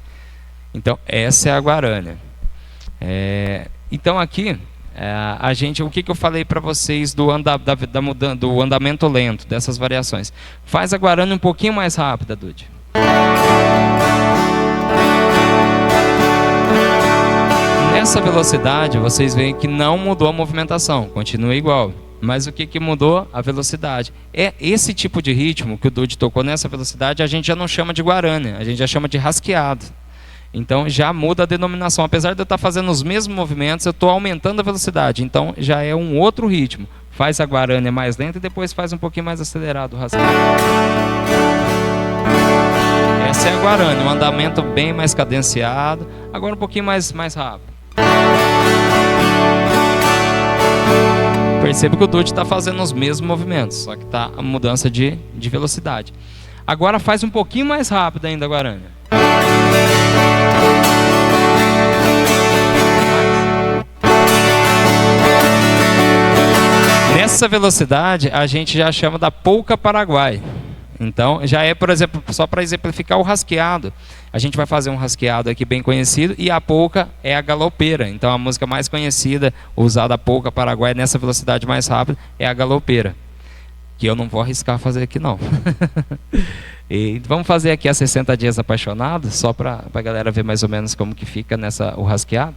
Então essa é a guarânia. Então aqui o que eu falei para vocês do andamento lento, dessas variações. Faz a guarânia um pouquinho mais rápida, Dude. Nessa velocidade, vocês veem que não mudou a movimentação, continua igual. Mas o que mudou? A velocidade. É esse tipo de ritmo que o Dude tocou nessa velocidade, a gente já não chama de guarânia, a gente já chama de rasqueado. Então já muda a denominação. Apesar de eu estar fazendo os mesmos movimentos, eu estou aumentando a velocidade. Então já é um outro ritmo. Faz a guarânia mais lenta e depois faz um pouquinho mais acelerado o rasqueado. Essa é a guarânia, um andamento bem mais cadenciado. Agora um pouquinho mais rápido. Perceba que o Dude está fazendo os mesmos movimentos, só que está a mudança de velocidade. Agora faz um pouquinho mais rápido ainda, Guarânia. Nessa velocidade a gente já chama da polca paraguai. Então já é, por exemplo, só para exemplificar o rasqueado. A gente vai fazer um rasqueado aqui bem conhecido e a polca é a galopeira. Então a música mais conhecida, usada a polca paraguai nessa velocidade mais rápida, é a galopeira. Que eu não vou arriscar fazer aqui não. E vamos fazer aqui a 60 Dias Apaixonado, só para a galera ver mais ou menos como que fica o rasqueado.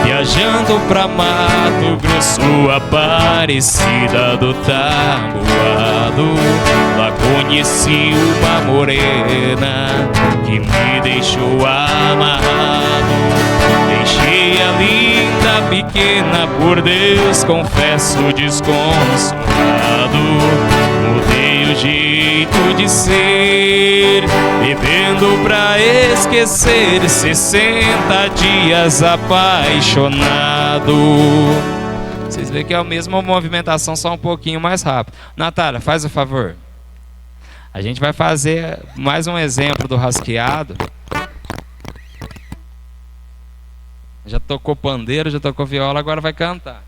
Viajando pra Mato Grosso, Aparecida do Taboado, lá conheci uma morena que me deixou amarrado. Deixei a linda pequena, por Deus confesso, desconsolado. Mudei o jeito de ser, bebendo pra esquecer, 60 dias apaixonado. Vocês veem que é a mesma movimentação, só um pouquinho mais rápido. Natália, faz o favor. A gente vai fazer mais um exemplo do rasqueado. Já tocou pandeiro, já tocou viola, agora vai cantar.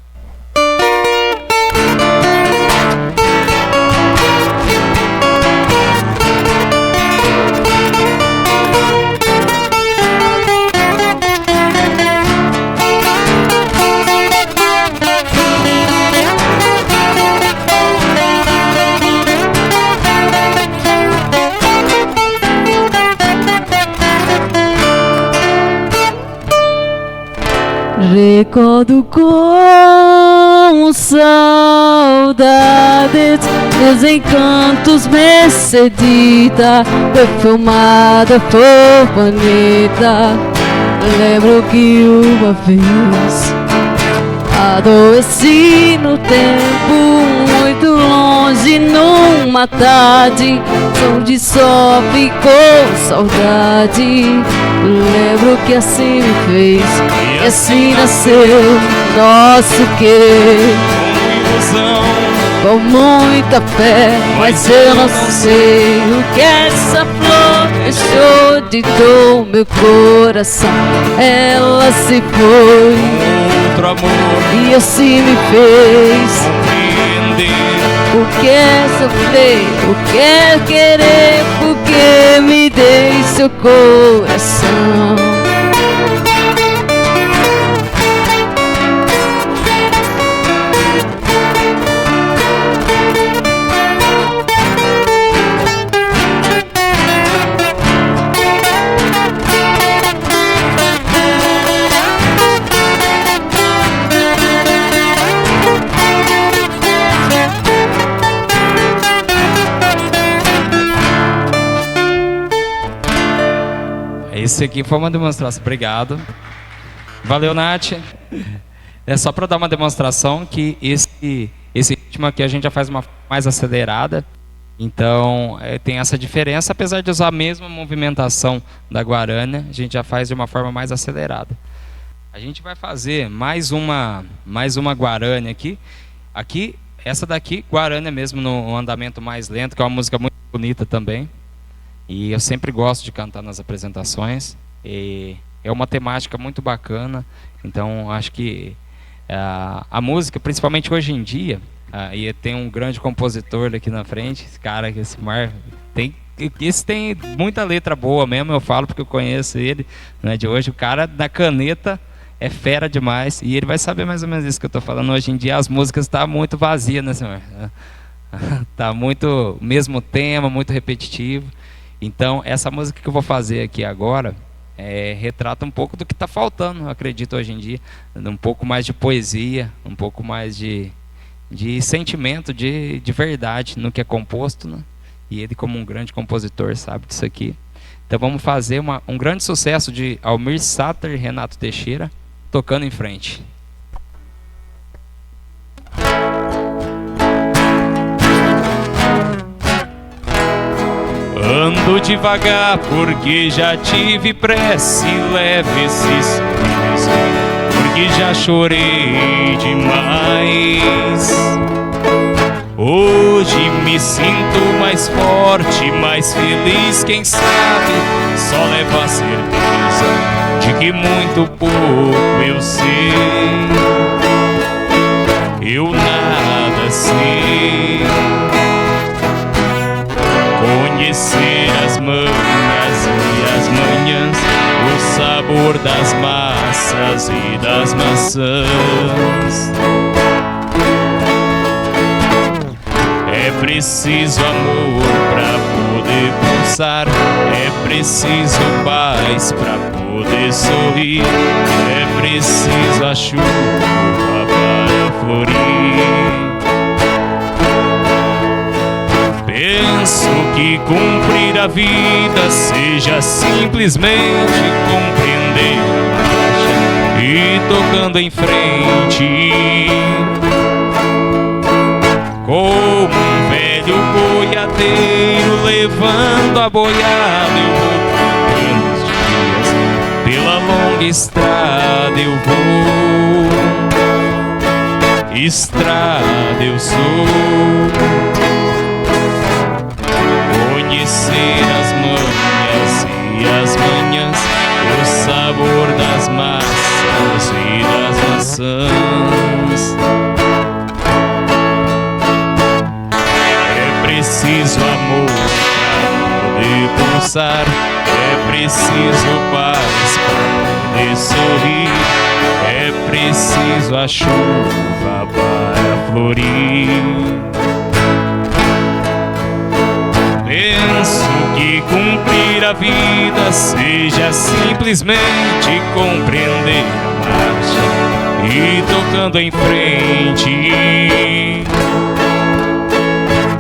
Recordo com saudades meus encantos, Mercedita, perfumada por bonita. Lembro que uma vez adoeci no tempo, muito longe, numa tarde onde só ficou saudade. Lembro que assim me fez e assim nasceu nosso querer. Com muita fé, mas eu não sei o que essa flor deixou de dor meu coração. Ela se foi, Outro amor e assim me fez. compreender. O que é sofrer, o que é querer, porque me dei seu coração. Esse aqui foi uma demonstração. Obrigado. Valeu, Nath. É só para dar uma demonstração que esse ritmo aqui a gente já faz uma mais acelerada. Então tem essa diferença, apesar de usar a mesma movimentação da guarânia, a gente já faz de uma forma mais acelerada. A gente vai fazer mais uma guarânia aqui. Aqui, essa daqui, guarânia mesmo no andamento mais lento, que é uma música muito bonita também. E eu sempre gosto de cantar nas apresentações. E é uma temática muito bacana. Então acho que a música, principalmente hoje em dia, e tem um grande compositor aqui na frente, esse cara, esse Mar, esse tem muita letra boa mesmo, eu falo porque eu conheço ele, né, de hoje. O cara da caneta é fera demais, e ele vai saber mais ou menos isso que eu estou falando. Hoje em dia as músicas estão muito vazias, né, senhor? Tá muito mesmo tema, muito repetitivo. Então essa música que eu vou fazer aqui agora retrata um pouco do que está faltando, eu acredito, hoje em dia. Um pouco mais de poesia, um pouco mais de sentimento, de verdade no que é composto, né? E ele, como um grande compositor, sabe disso aqui. Então vamos fazer um grande sucesso de Almir Sater e Renato Teixeira, Tocando em Frente. Ando devagar porque já tive pressa, e leve esse sorriso porque já chorei demais. Hoje me sinto mais forte, mais feliz, quem sabe só levo a certeza de que muito pouco eu sei. Eu nada sei. Conhecer as manhas e as manhãs, o sabor das massas e das maçãs. É preciso amor pra poder pulsar, é preciso paz pra poder sorrir, é preciso a chuva para florir. Penso que cumprir a vida seja simplesmente compreender a marcha e tocando em frente. Como um velho boiadeiro levando a boiada, eu vou contando os dias, pela longa estrada eu vou, estrada eu sou. Conhecer as manhas e as manhãs, o sabor das massas e das maçãs. É preciso amor para poder pulsar, é preciso paz para poder sorrir, é preciso a chuva para florir. Penso que cumprir a vida seja simplesmente compreender a marcha e tocando em frente.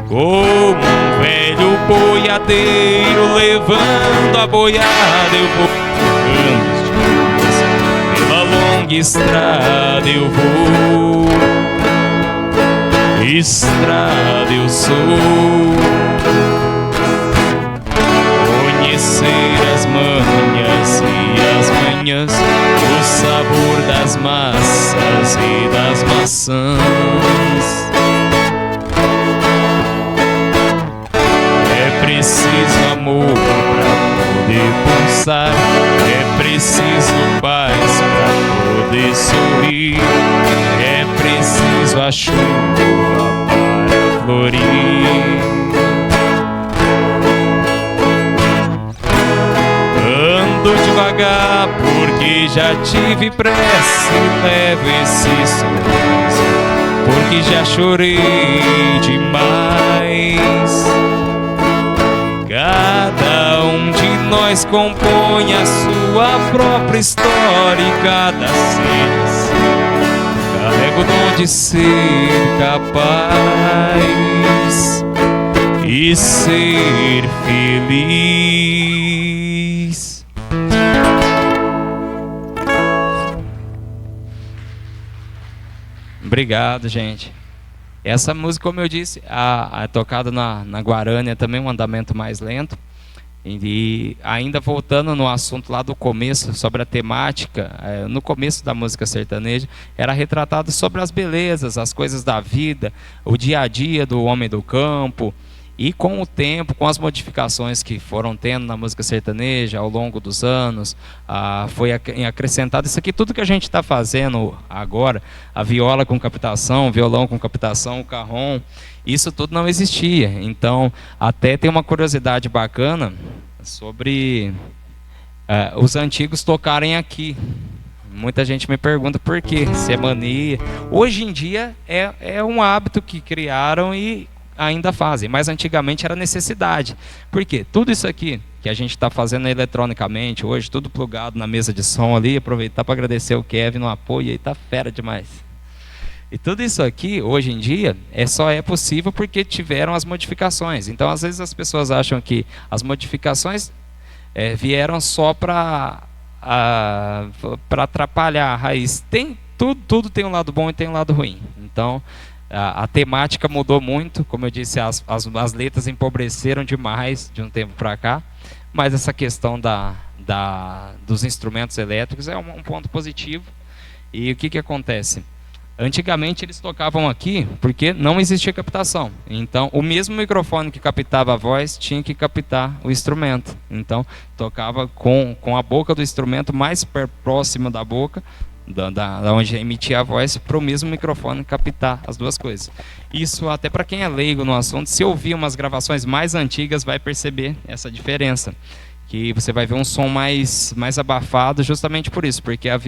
Como um velho boiadeiro levando a boiada, eu vou tocando os dias, pela longa estrada eu vou, estrada eu sou. Conhecer as manhas e as manhãs, o sabor das massas e das maçãs. É preciso amor para poder pulsar, é preciso paz para poder sorrir, é preciso a chuva para florir. Ando devagar porque já tive pressa e levo esse sorriso, porque já chorei demais. Cada um de nós compõe a sua própria história e cada ser carrega o dom de ser capaz e ser feliz. Obrigado, gente. Essa música, como eu disse, a tocada na Guarânia também é um andamento mais lento. E ainda voltando no assunto lá do começo, sobre a temática, no começo da música sertaneja, era retratado sobre as belezas, as coisas da vida, o dia a dia do homem do campo. E com o tempo, com as modificações que foram tendo na música sertaneja ao longo dos anos, foi acrescentado isso aqui, tudo que a gente está fazendo agora, a viola com captação, o violão com captação, o carrom, isso tudo não existia. Então, até tem uma curiosidade bacana sobre os antigos tocarem aqui. Muita gente me pergunta por quê, se é mania. Hoje em dia é um hábito que criaram e ainda fazem, mas antigamente era necessidade. Por quê? Tudo isso aqui que a gente está fazendo eletronicamente hoje, tudo plugado na mesa de som ali, aproveitar para agradecer o Kevin no apoio, aí tá fera demais. E tudo isso aqui, hoje em dia, só é possível porque tiveram as modificações. Então, às vezes as pessoas acham que as modificações vieram só para atrapalhar a raiz. Tudo tem um lado bom e tem um lado ruim. Então, a temática mudou muito, como eu disse, as letras empobreceram demais de um tempo para cá, mas essa questão dos instrumentos elétricos é um ponto positivo E o que acontece? Antigamente eles tocavam aqui porque não existia captação. Então, o mesmo microfone que captava a voz tinha que captar o instrumento. Então, tocava com a boca do instrumento mais próxima da boca, da onde emitia a voz, para o mesmo microfone captar as duas coisas. Isso até para quem é leigo no assunto, se ouvir umas gravações mais antigas, vai perceber essa diferença. Que você vai ver um som mais abafado justamente por isso, porque o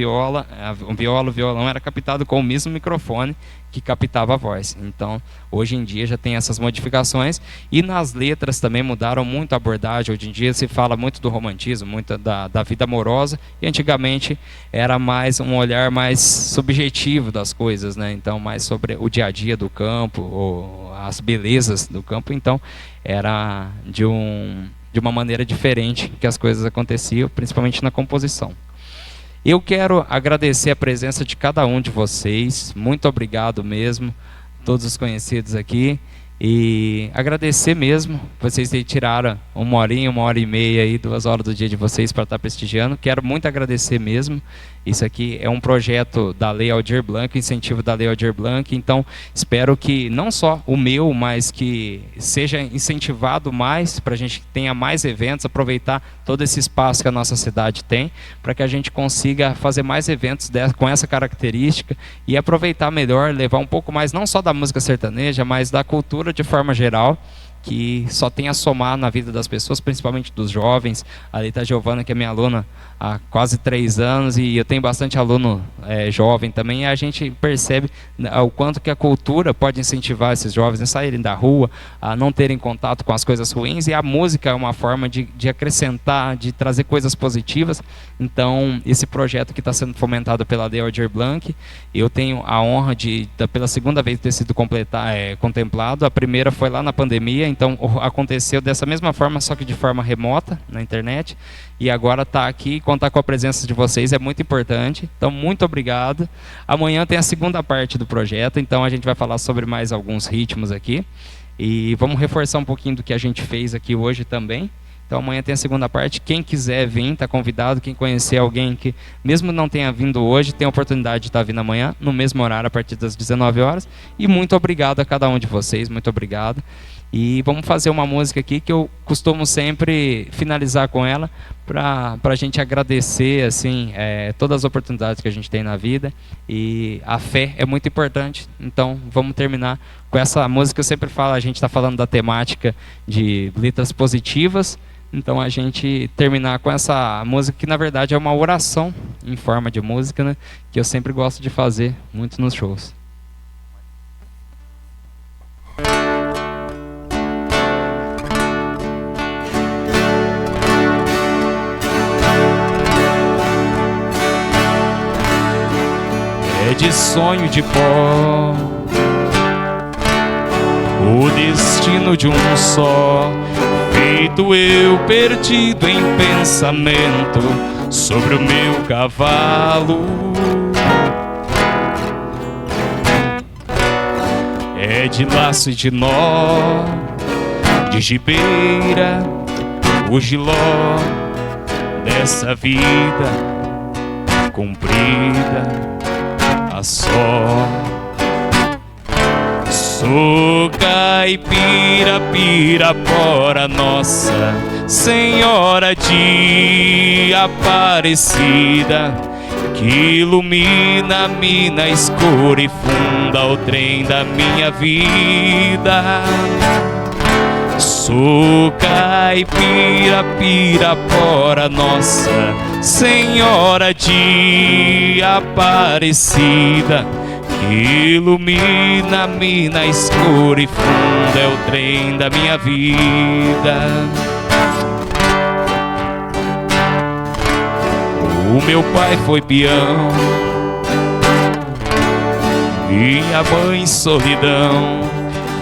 violão era captado com o mesmo microfone que captava a voz. Então, hoje em dia já tem essas modificações, e nas letras também mudaram muito a abordagem. Hoje em dia se fala muito do romantismo, muito da vida amorosa, e antigamente era mais um olhar mais subjetivo das coisas, né? Então, mais sobre o dia a dia do campo, ou as belezas do campo. Então, era de uma maneira diferente que as coisas aconteciam, principalmente na composição. Eu quero agradecer a presença de cada um de vocês, muito obrigado mesmo, todos os conhecidos aqui, e agradecer mesmo, vocês tiraram uma horinha, 1h30 aí, 2 horas do dia de vocês para estar prestigiando. Quero muito agradecer mesmo. Isso aqui é um projeto da Lei Aldir Blanc, incentivo da Lei Aldir Blanc. Então, espero que não só o meu, mas que seja incentivado mais, para a gente tenha mais eventos, aproveitar todo esse espaço que a nossa cidade tem, para que a gente consiga fazer mais eventos com essa característica e aproveitar melhor, levar um pouco mais, não só da música sertaneja, mas da cultura de forma geral, que só tem a somar na vida das pessoas, principalmente dos jovens. Ali está a Giovana, que é minha aluna há quase 3 anos, e eu tenho bastante aluno jovem também, e a gente percebe o quanto que a cultura pode incentivar esses jovens a saírem da rua, a não terem contato com as coisas ruins, e a música é uma forma de acrescentar, de trazer coisas positivas. Então, esse projeto que está sendo fomentado pela Lei Aldir Blanc, eu tenho a honra de, pela segunda vez, ter sido contemplado. A primeira foi lá na pandemia, então aconteceu dessa mesma forma, só que de forma remota, na internet, e agora está aqui. Contar com a presença de vocês é muito importante, então muito obrigado. Amanhã tem a segunda parte do projeto, então a gente vai falar sobre mais alguns ritmos aqui, e vamos reforçar um pouquinho do que a gente fez aqui hoje também. Então amanhã tem a segunda parte. Quem quiser vir, está convidado. Quem conhecer alguém que mesmo não tenha vindo hoje, tem a oportunidade de estar vindo amanhã, no mesmo horário, a partir das 19 horas. E muito obrigado a cada um de vocês, muito obrigado. E vamos fazer uma música aqui que eu costumo sempre finalizar com ela, para a gente agradecer assim, todas as oportunidades que a gente tem na vida. E a fé é muito importante, então vamos terminar com essa música. Eu sempre falo, a gente está falando da temática de letras positivas, então a gente terminar com essa música, que na verdade é uma oração em forma de música, né, que eu sempre gosto de fazer muito nos shows. É de sonho de pó o destino de um só, feito eu perdido em pensamento sobre o meu cavalo. É de laço e de nó, de gibeira, o giló dessa vida comprida a só. Sou caipira, pirapora, Nossa Senhora de Aparecida, que ilumina a mina escura e funda o trem da minha vida. Sou caipira, pirapora, Nossa Senhora de Aparecida, que ilumina a mina escura e funda é o trem da minha vida. O meu pai foi peão, minha mãe solidão,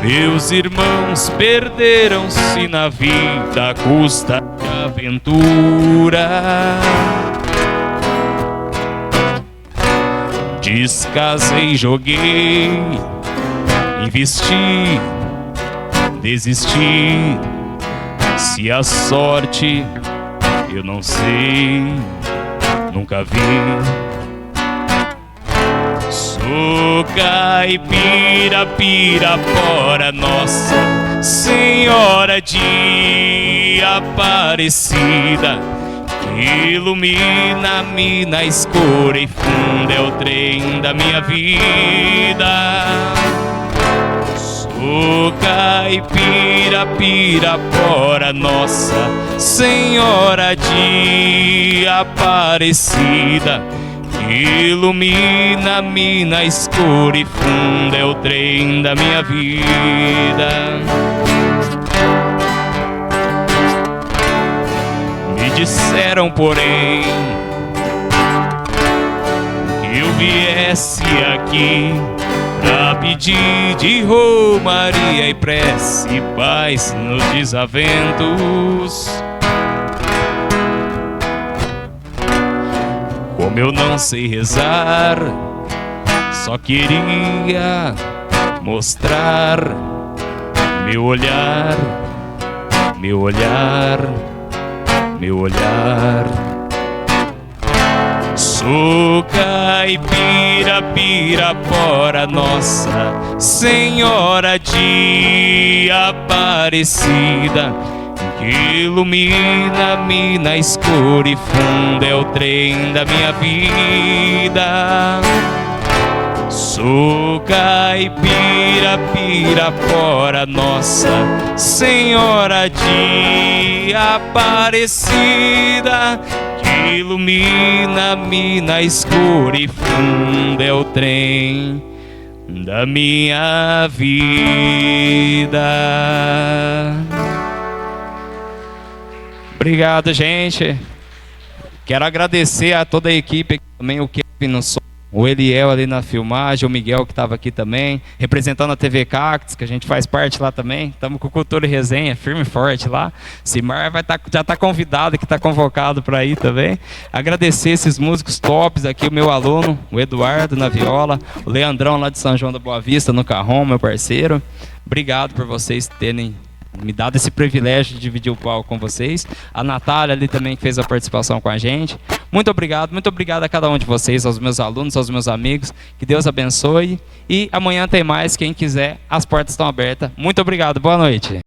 meus irmãos perderam-se na vida à custa de aventura. Descasei, joguei, investi, desisti. Se a sorte eu não sei, nunca vi. Sou caipira, Pirapora, Nossa Senhora de Aparecida, que ilumina-me na escura e funda, é o trem da minha vida. Sou caipira, Pirapora, Nossa Senhora de Aparecida, que ilumina-me na escura e funda, é o trem da minha vida. Me disseram, porém, que eu viesse aqui pra pedir de romaria e prece e paz nos desaventos. Como eu não sei rezar, só queria mostrar meu olhar, meu olhar, meu olhar. Sou caipira, Pirapora, Nossa Senhora de Aparecida, que ilumina-me na escura e funda, é o trem da minha vida. Sou caipira, Pirapora, Nossa Senhora de Aparecida, que ilumina-me na escura e funda, é o trem da minha vida. Obrigado, gente. Quero agradecer a toda a equipe, também o Kevin no som, o Eliel ali na filmagem, o Miguel que estava aqui também, representando a TV Cactus, que a gente faz parte lá também. Estamos com Cultura e Resenha, firme e forte lá. Simar já está convidado, que está convocado para ir também. Agradecer esses músicos tops aqui, o meu aluno, o Eduardo na viola, o Leandrão lá de São João da Boa Vista no carrom, meu parceiro. Obrigado por vocês terem me dado esse privilégio de dividir o palco com vocês. A Natália ali também que fez a participação com a gente. Muito obrigado a cada um de vocês, aos meus alunos, aos meus amigos. Que Deus abençoe. E amanhã tem mais, quem quiser, as portas estão abertas. Muito obrigado, boa noite.